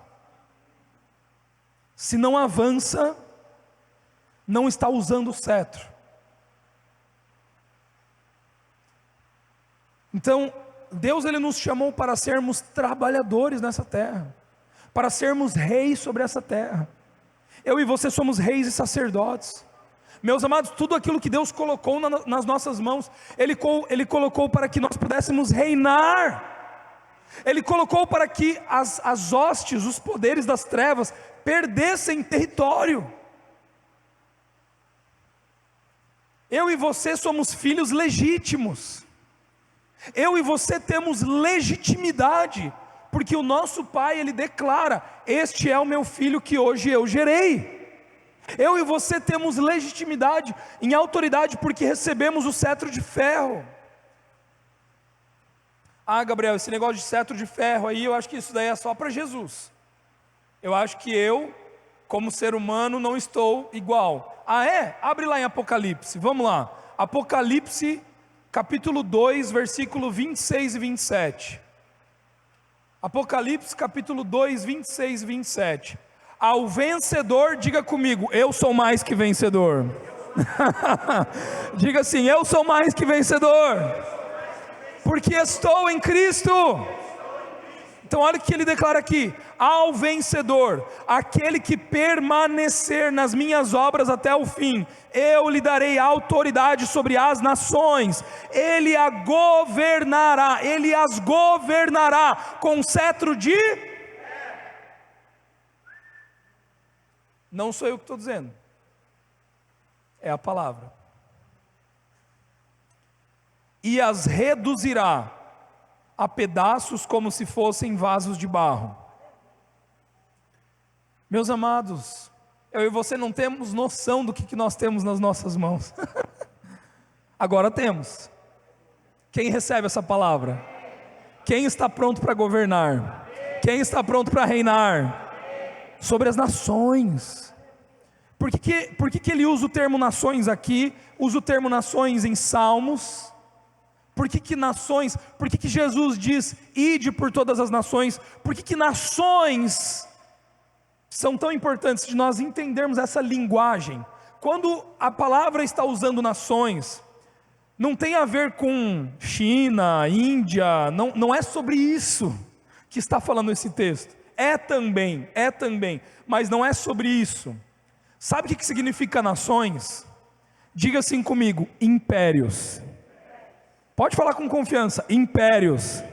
Se não avança, não está usando o cetro. Então, Deus, Ele nos chamou para sermos trabalhadores nessa terra, para sermos reis sobre essa terra. Eu e você somos reis e sacerdotes. Meus amados, tudo aquilo que Deus colocou nas nossas mãos, Ele colocou para que nós pudéssemos reinar. Ele colocou para que as hostes, os poderes das trevas, perdessem território. Eu e você somos filhos legítimos. Eu e você temos legitimidade, porque o nosso Pai, Ele declara: este é o meu filho que hoje eu gerei. Eu e você temos legitimidade em autoridade, porque recebemos o cetro de ferro. Ah, Gabriel, esse negócio de cetro de ferro aí, eu acho que isso daí é só para Jesus. Eu acho que eu, como ser humano, não estou igual. Ah, é? Abre lá em Apocalipse, vamos lá. Apocalipse, capítulo 2, versículo 26 e 27. Apocalipse, capítulo 2, 26 e 27. Ao vencedor, diga comigo: eu sou mais que vencedor. Diga assim: eu sou mais que vencedor, porque estou em Cristo. Então olha o que ele declara aqui: ao vencedor, aquele que permanecer nas minhas obras até o fim, eu lhe darei autoridade sobre as nações, ele as governará com cetro de... Não sou eu que estou dizendo, é a palavra. E as reduzirá a pedaços como se fossem vasos de barro. Meus amados, eu e você não temos noção do que nós temos nas nossas mãos. Agora temos. Quem recebe essa palavra? Quem está pronto para governar? Quem está pronto para reinar sobre as nações? Por que ele usa o termo nações aqui? Usa o termo nações em Salmos. Por que nações? Por que Jesus diz: ide por todas as nações? Por que nações são tão importantes de nós entendermos essa linguagem? Quando a palavra está usando nações, não tem a ver com China, Índia, não é sobre isso que está falando esse texto. É também, mas não é sobre isso. Sabe o que significa nações? Diga assim comigo: impérios. Pode falar com confiança: impérios.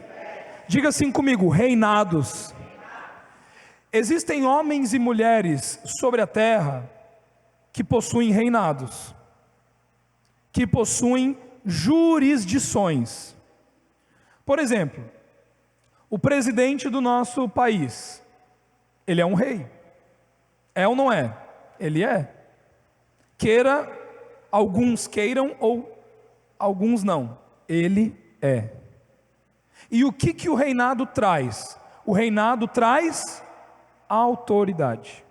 Diga assim comigo: reinados. Existem homens e mulheres sobre a terra que possuem reinados, que possuem jurisdições. Por exemplo, o presidente do nosso país, ele é um rei. É ou não é? Ele é. Alguns queiram ou alguns não. Ele é. E o que o reinado traz? O reinado traz autoridade.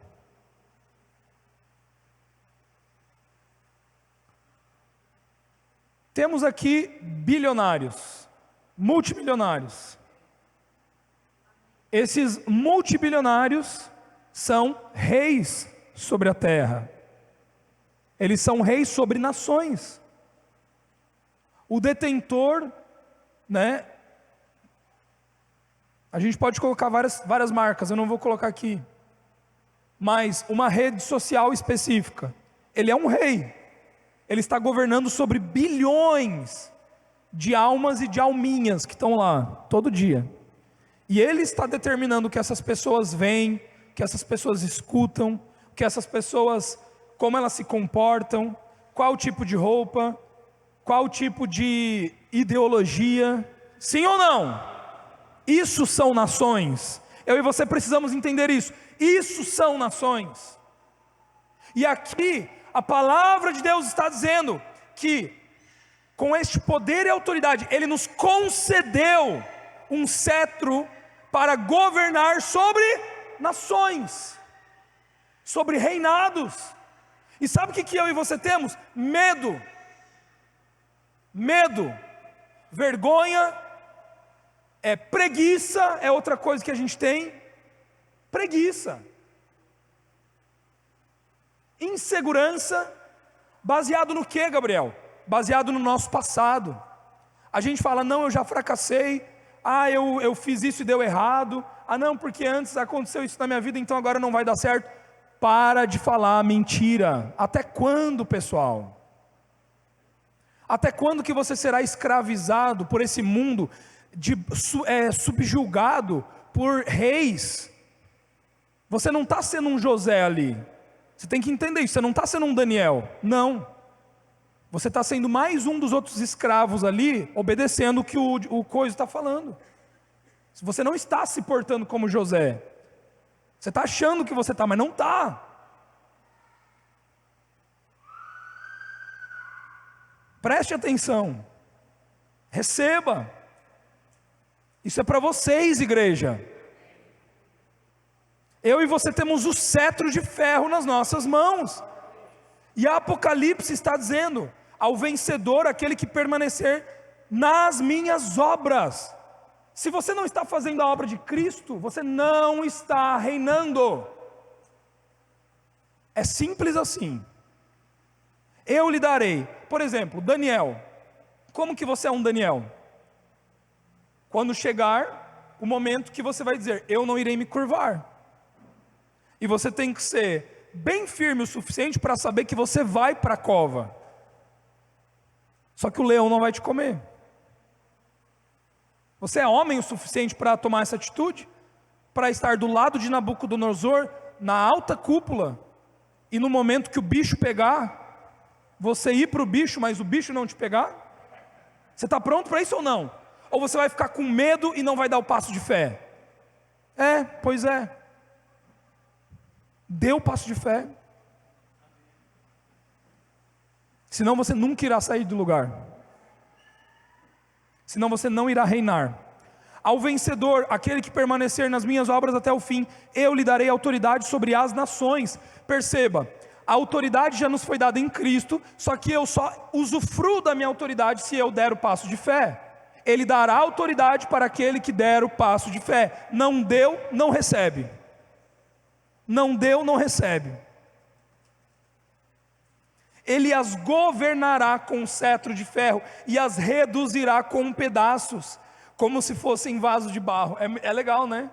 Temos aqui bilionários, multimilionários. Esses multibilionários são reis sobre a terra. Eles são reis sobre nações. O detentor, né? A gente pode colocar várias marcas, eu não vou colocar aqui. Mas uma rede social específica. Ele é um rei. Ele está governando sobre bilhões de almas e de alminhas que estão lá, todo dia. E ele está determinando o que essas pessoas veem, o que essas pessoas escutam, o que essas pessoas, como elas se comportam, qual tipo de roupa, qual tipo de ideologia. Sim ou não? Isso são nações. Eu e você precisamos entender isso. Isso são nações. E aqui a palavra de Deus está dizendo que com este poder e autoridade Ele nos concedeu um cetro para governar sobre nações, sobre reinados. E sabe o que eu e você temos? Medo, vergonha, preguiça é outra coisa que a gente tem. Preguiça, insegurança, baseado no que, Gabriel? Baseado no nosso passado. A gente fala, não, eu já fracassei, eu fiz isso e deu errado, não, porque antes aconteceu isso na minha vida, então agora não vai dar certo. Para de falar mentira. Até quando, pessoal? Até quando que você será escravizado por esse mundo, subjugado por reis? Você não está sendo um José ali. Você tem que entender isso, você não está sendo um Daniel. Não. Você está sendo mais um dos outros escravos ali, obedecendo o que o coisa está falando. Você não está se portando como José. Você está achando que você está, mas não está. Preste atenção. Receba. Isso é para vocês, igreja. Eu e você temos o cetro de ferro nas nossas mãos. E a Apocalipse está dizendo: ao vencedor, aquele que permanecer nas minhas obras. Se você não está fazendo a obra de Cristo, você não está reinando. É simples assim. Eu lhe darei, por exemplo, Daniel. Como que você é um Daniel? Quando chegar o momento que você vai dizer, eu não irei me curvar. E você tem que ser bem firme o suficiente para saber que você vai para a cova. Só que o leão não vai te comer. Você é homem o suficiente para tomar essa atitude? Para estar do lado de Nabucodonosor, na alta cúpula, e no momento que o bicho pegar, você ir para o bicho, mas o bicho não te pegar? Você está pronto para isso ou não? Ou você vai ficar com medo e não vai dar o passo de fé? Pois é. Dê o passo de fé. Senão você nunca irá sair do lugar. Senão você não irá reinar. Ao vencedor, aquele que permanecer nas minhas obras até o fim, eu lhe darei autoridade sobre as nações. Perceba, a autoridade já nos foi dada em Cristo, só que eu só usufruo da minha autoridade se eu der o passo de fé. Ele dará autoridade para aquele que der o passo de fé. Não deu, não recebe. Não deu, não recebe. Ele as governará com um cetro de ferro e as reduzirá com pedaços, como se fossem vaso de barro. É legal, né?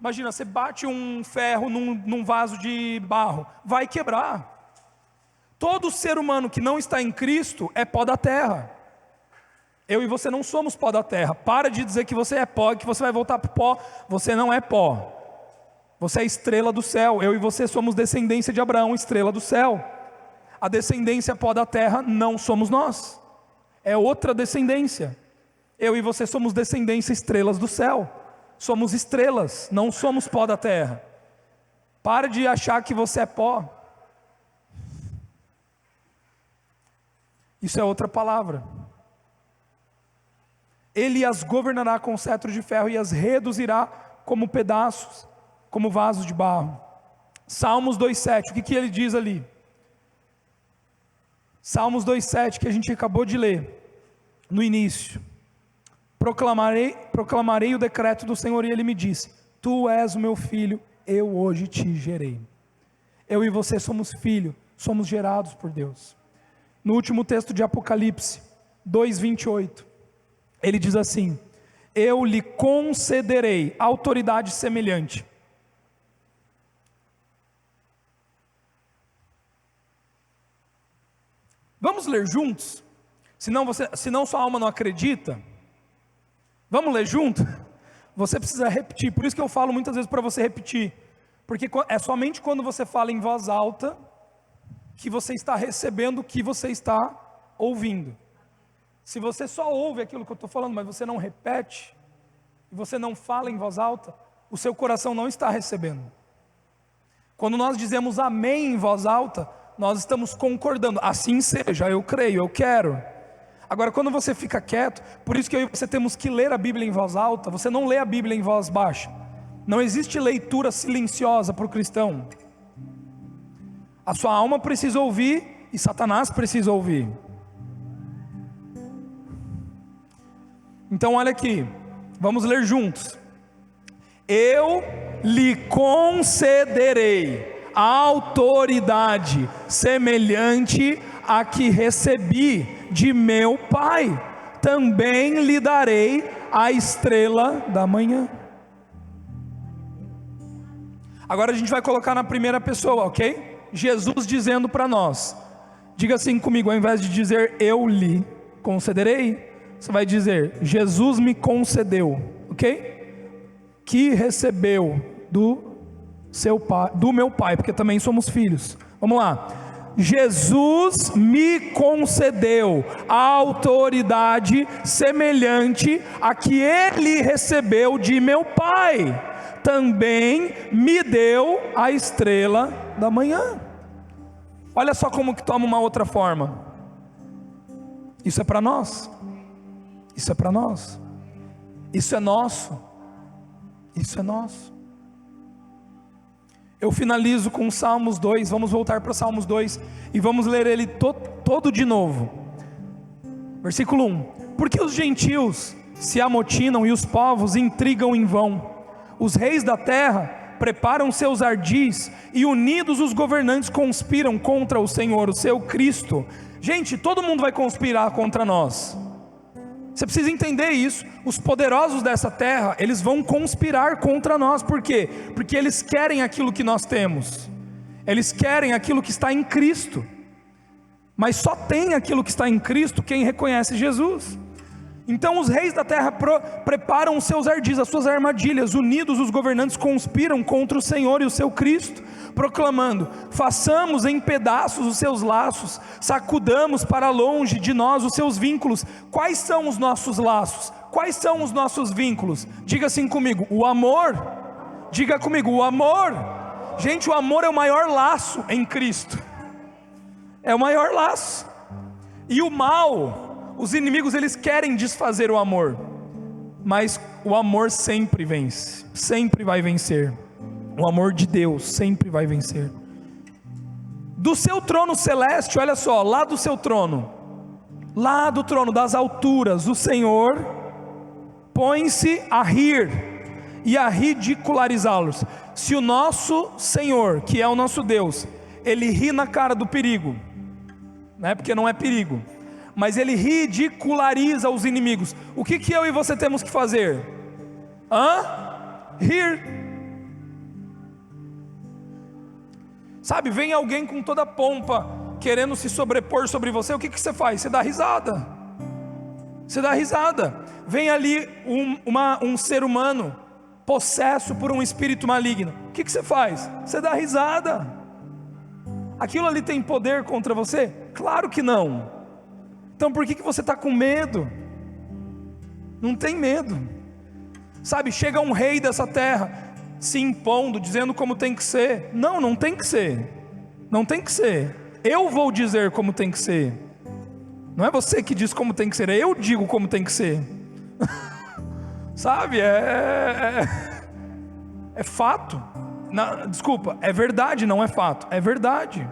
Imagina, você bate um ferro num vaso de barro, vai quebrar. Todo ser humano que não está em Cristo é pó da terra. Eu e você não somos pó da terra. Para de dizer que você é pó, que você vai voltar para o pó. Você não é pó. Você é estrela do céu. Eu e você somos descendência de Abraão, estrela do céu. a descendência pó da terra não somos nós, é outra descendência. Eu e você somos descendência estrelas do céu, somos estrelas, não somos pó da terra. Para de achar que você é pó. Isso é outra palavra. Ele as governará com cetro de ferro e as reduzirá como pedaços, como vasos de barro. Salmos 2,7, o que ele diz ali? Salmos 2,7, que a gente acabou de ler, no início. Proclamarei o decreto do Senhor, e Ele me disse: Tu és o meu filho, eu hoje te gerei. Eu e você somos filho, somos gerados por Deus. No último texto de Apocalipse 2,28, ele diz assim: eu lhe concederei autoridade semelhante. Vamos ler juntos? Senão sua alma não acredita. Vamos ler junto? Você precisa repetir, por isso que eu falo muitas vezes para você repetir, porque é somente quando você fala em voz alta que você está recebendo o que você está ouvindo. Se você só ouve aquilo que eu estou falando, mas você não repete, e você não fala em voz alta, o seu coração não está recebendo. Quando nós dizemos amém em voz alta, nós estamos concordando, assim seja, eu creio, eu quero. Agora, quando você fica quieto, por isso que eu e você temos que ler a Bíblia em voz alta, você não lê a Bíblia em voz baixa. Não existe leitura silenciosa para o cristão. A sua alma precisa ouvir e Satanás precisa ouvir. Então olha aqui, vamos ler juntos. Eu lhe concederei autoridade semelhante à que recebi de meu Pai, também lhe darei a estrela da manhã. Agora a gente vai colocar na primeira pessoa, ok? Jesus dizendo para nós, diga assim comigo, ao invés de dizer eu lhe concederei, você vai dizer Jesus me concedeu, ok? Que recebeu do seu pai, do meu Pai, porque também somos filhos. Vamos lá. Jesus me concedeu a autoridade semelhante a que ele recebeu de meu Pai, também me deu a estrela da manhã. Olha só como que toma uma outra forma. Isso é para nós. Isso é para nós. Isso é nosso. Isso é nosso. Eu finalizo com Salmos 2, vamos voltar para Salmos 2 e vamos ler ele todo de novo. Versículo 1: porque os gentios se amotinam e os povos intrigam em vão, os reis da terra preparam seus ardis e unidos os governantes conspiram contra o Senhor, o seu Cristo. Gente, todo mundo vai conspirar contra nós. Você precisa entender isso. Os poderosos dessa terra, eles vão conspirar contra nós. Por quê? Porque eles querem aquilo que nós temos. Eles querem aquilo que está em Cristo. Mas só tem aquilo que está em Cristo quem reconhece Jesus. Então os reis da terra preparam os seus ardis, as suas armadilhas. Unidos os governantes conspiram contra o Senhor e o seu Cristo, proclamando: façamos em pedaços os seus laços, sacudamos para longe de nós os seus vínculos. Quais são os nossos laços? Quais são os nossos vínculos? Diga assim comigo: o amor. Diga comigo: o amor. Gente, o amor é o maior laço em Cristo. É o maior laço. E o mal, os inimigos, eles querem desfazer o amor, mas o amor sempre vence, sempre vai vencer. O amor de Deus sempre vai vencer. Do seu trono celeste, olha só, lá do seu trono, lá do trono das alturas, o Senhor põe-se a rir e a ridicularizá-los. Se o nosso Senhor, que é o nosso Deus, ele ri na cara do perigo, não é porque não é perigo, mas ele ridiculariza os inimigos, o que eu e você temos que fazer? Rir. Sabe, vem alguém com toda a pompa, querendo se sobrepor sobre você, o que você faz? Você dá risada. Você dá risada. Vem ali um ser humano, possesso por um espírito maligno, o que você faz? Você dá risada. Aquilo ali tem poder contra você? Claro que não. Então por que você está com medo? Não tem medo. Sabe, chega um rei dessa terra se impondo, dizendo como tem que ser. Não, não tem que ser. Não tem que ser. Eu vou dizer como tem que ser. Não é você que diz como tem que ser, eu digo como tem que ser. Sabe, é fato. Desculpa, é verdade, não é fato. É verdade.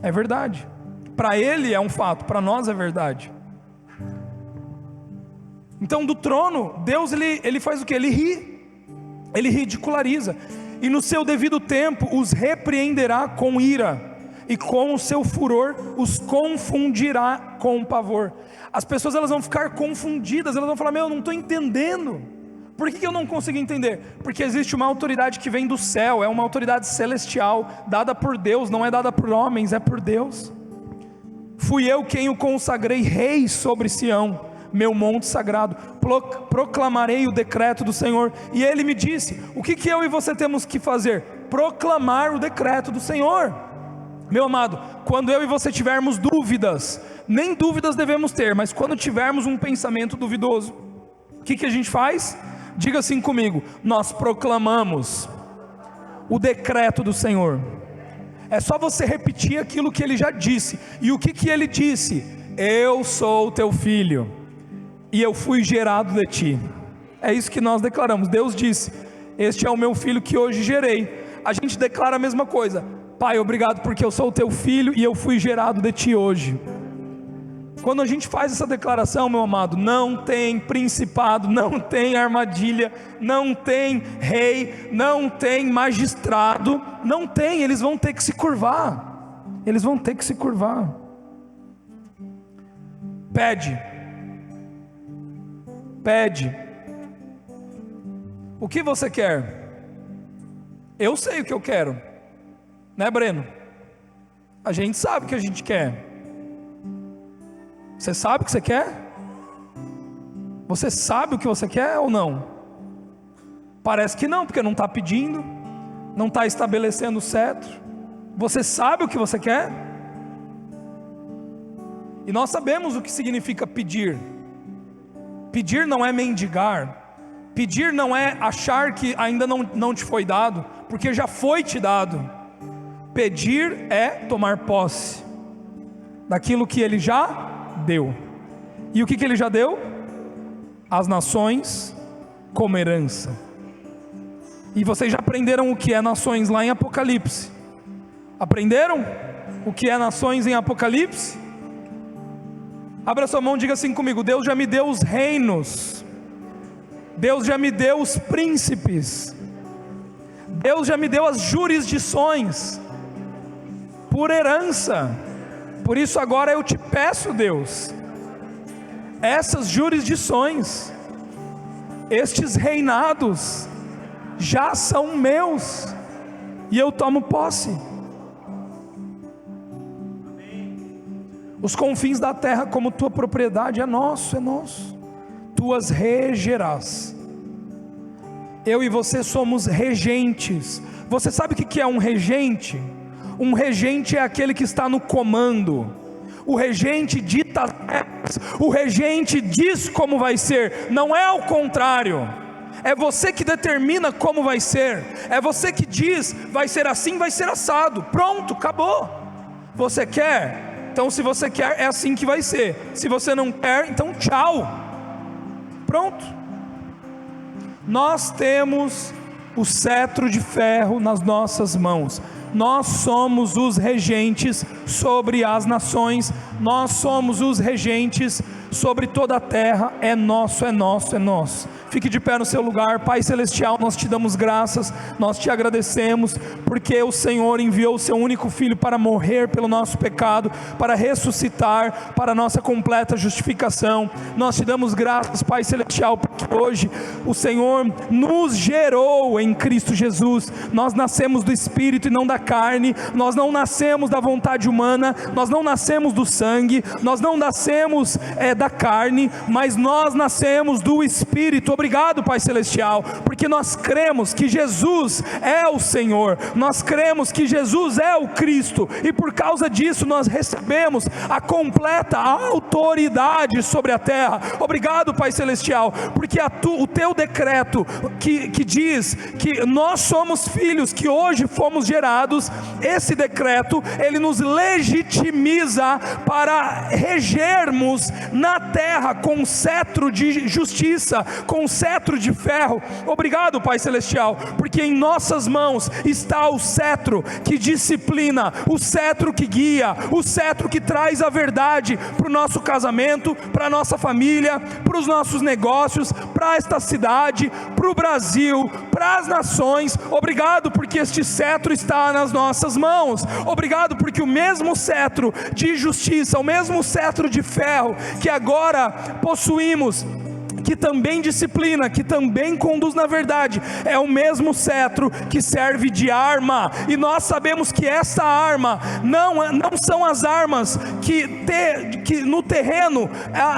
É verdade. Para ele é um fato, para nós é verdade. Então do trono, Deus ele faz o que? Ele ri. Ele ridiculariza, e no seu devido tempo os repreenderá com ira, e com o seu furor os confundirá com pavor. As pessoas elas vão ficar confundidas, elas vão falar: meu, eu não estou entendendo. Por que eu não consigo entender? Porque existe uma autoridade que vem do céu, é uma autoridade celestial, dada por Deus, não é dada por homens, é por Deus. Fui eu quem o consagrei rei sobre Sião, meu monte sagrado. Proclamarei o decreto do Senhor. E ele me disse: o que eu e você temos que fazer? Proclamar o decreto do Senhor. Meu amado, quando eu e você tivermos dúvidas, nem dúvidas devemos ter, mas quando tivermos um pensamento duvidoso, o que a gente faz? Diga assim comigo: nós proclamamos o decreto do Senhor. É só você repetir aquilo que ele já disse. E o que ele disse? Eu sou teu filho, e eu fui gerado de ti. É isso que nós declaramos. Deus disse: este é o meu filho que hoje gerei. A gente declara a mesma coisa: Pai, obrigado porque eu sou o teu filho e eu fui gerado de ti hoje. Quando a gente faz essa declaração, meu amado, não tem principado, não tem armadilha, não tem rei, não tem magistrado, não tem. Eles vão ter que se curvar. Eles vão ter que se curvar. Pede. O que você quer? Eu sei o que eu quero, né, Breno? A gente sabe o que a gente quer. Você sabe o que você quer? Você sabe o que você quer ou não? Parece que não, porque não está pedindo, não está estabelecendo o cetro. Você sabe o que você quer? E nós sabemos o que significa pedir. Pedir não é mendigar. Pedir não é achar que ainda não te foi dado, porque já foi te dado. Pedir é tomar posse daquilo que ele já deu. E o que ele já deu? As nações como herança. E vocês já aprenderam o que é nações lá em Apocalipse? Aprenderam o que é nações em Apocalipse? Abra sua mão e diga assim comigo: Deus já me deu os reinos, Deus já me deu os príncipes, Deus já me deu as jurisdições por herança. Por isso agora eu te peço, Deus, essas jurisdições, estes reinados já são meus, e eu tomo posse. Os confins da terra como tua propriedade, é nosso, tu as regerás. Eu e você somos regentes. Você sabe o que é um regente? Um regente é aquele que está no comando. O regente dita as regras, o regente diz como vai ser, não é ao contrário. É você que determina como vai ser, é você que diz: vai ser assim, vai ser assado, pronto, acabou. Você quer? Então se você quer, é assim que vai ser. Se você não quer, então tchau, pronto. Nós temos o cetro de ferro nas nossas mãos. Nós somos os regentes sobre as nações, nós somos os regentes sobre toda a terra. É nosso, é nosso, é nosso. Fique de pé no seu lugar. Pai Celestial, nós te damos graças, nós te agradecemos, porque o Senhor enviou o seu único Filho para morrer pelo nosso pecado, para ressuscitar, para a nossa completa justificação. Nós te damos graças, Pai Celestial, porque hoje o Senhor nos gerou em Cristo Jesus. Nós nascemos do Espírito e não da carne, nós não nascemos da vontade humana, nós não nascemos do sangue, nós não nascemos da carne, mas nós nascemos do Espírito. Obrigado, Pai Celestial, porque nós cremos que Jesus é o Senhor, nós cremos que Jesus é o Cristo, e por causa disso nós recebemos a completa autoridade sobre a terra. Obrigado, Pai Celestial, porque o teu decreto que diz que nós somos filhos, que hoje fomos gerados, esse decreto, ele nos legitimiza para regermos na terra com cetro de justiça, com cetro de ferro. Obrigado, Pai Celestial, porque em nossas mãos está o cetro que disciplina, o cetro que guia, o cetro que traz a verdade para o nosso casamento, para a nossa família, para os nossos negócios, para esta cidade, para o Brasil, para as nações. Obrigado porque este cetro está nas nossas mãos. Obrigado porque o mesmo cetro de justiça, o mesmo cetro de ferro que agora possuímos, que também disciplina, que também conduz na verdade, é o mesmo cetro que serve de arma. E nós sabemos que essa arma não são as armas que no terreno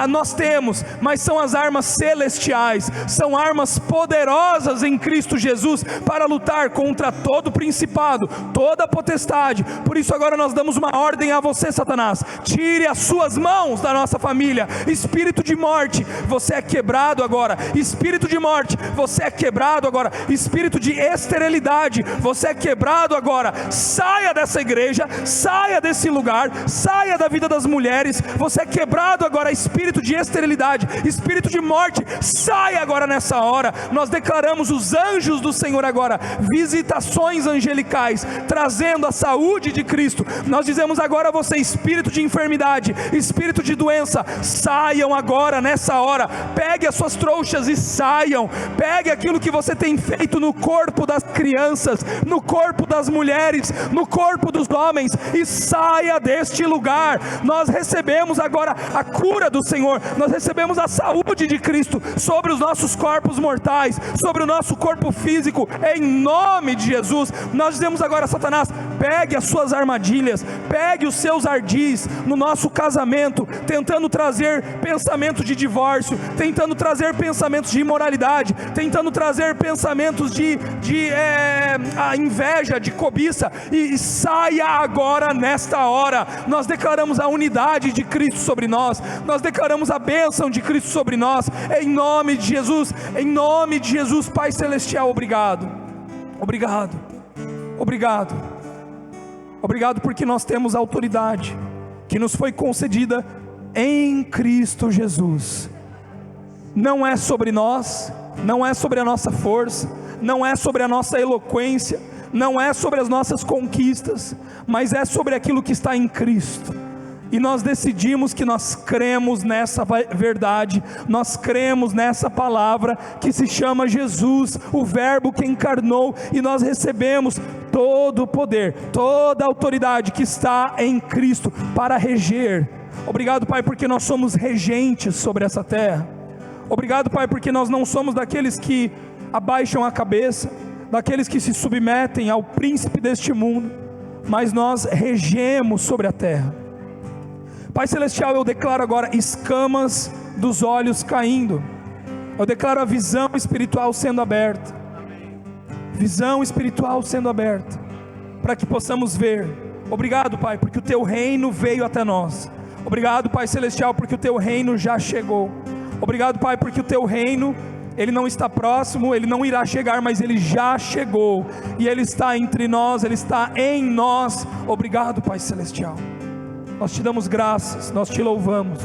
nós temos, mas são as armas celestiais, são armas poderosas em Cristo Jesus para lutar contra todo principado, toda potestade. Por isso agora nós damos uma ordem a você, Satanás: tire as suas mãos da nossa família. Espírito de morte, você é quebrado agora. Espírito de morte, você é quebrado agora. Espírito de esterilidade, você é quebrado agora. Saia dessa igreja, saia desse lugar, saia da vida das mulheres. Você é quebrado agora. Espírito de esterilidade, espírito de morte, saia agora nessa hora. Nós declaramos os anjos do Senhor agora, visitações angelicais, trazendo a saúde de Cristo. Nós dizemos agora a você: espírito de enfermidade, espírito de doença, saiam agora nessa hora. Pegue as suas trouxas e saiam. Pegue aquilo que você tem feito no corpo das crianças, no corpo das mulheres, no corpo dos homens, e saia deste lugar. Nós recebemos agora a cura do Senhor, nós recebemos a saúde de Cristo sobre os nossos corpos mortais, sobre o nosso corpo físico, em nome de Jesus. Nós dizemos agora: Satanás, pegue as suas armadilhas, pegue os seus ardis no nosso casamento, tentando trazer pensamentos de divórcio, tentando trazer pensamentos de imoralidade, tentando trazer pensamentos de inveja, de cobiça, e saia agora nesta hora. Nós declaramos a unidade de Cristo sobre nós, nós declaramos a bênção de Cristo sobre nós, em nome de Jesus, em nome de Jesus. Pai Celestial, obrigado, obrigado, obrigado, obrigado porque nós temos a autoridade que nos foi concedida em Cristo Jesus. Não é sobre nós, não é sobre a nossa força, não é sobre a nossa eloquência, não é sobre as nossas conquistas, mas é sobre aquilo que está em Cristo. E nós decidimos que nós cremos nessa verdade, nós cremos nessa palavra que se chama Jesus, o Verbo que encarnou, e nós recebemos todo o poder, toda a autoridade que está em Cristo para reger. Obrigado, Pai, porque nós somos regentes sobre essa terra. Obrigado, Pai, porque nós não somos daqueles que abaixam a cabeça, daqueles que se submetem ao príncipe deste mundo, mas nós regemos sobre a terra. Pai Celestial, eu declaro agora escamas dos olhos caindo, eu declaro a visão espiritual sendo aberta, visão espiritual sendo aberta, para que possamos ver. Obrigado, Pai, porque o Teu reino veio até nós. Obrigado, Pai Celestial, porque o Teu reino já chegou. Obrigado, Pai, porque o Teu reino, Ele não está próximo, Ele não irá chegar, mas Ele já chegou, e Ele está entre nós, Ele está em nós. Obrigado, Pai Celestial. Nós Te damos graças, nós Te louvamos.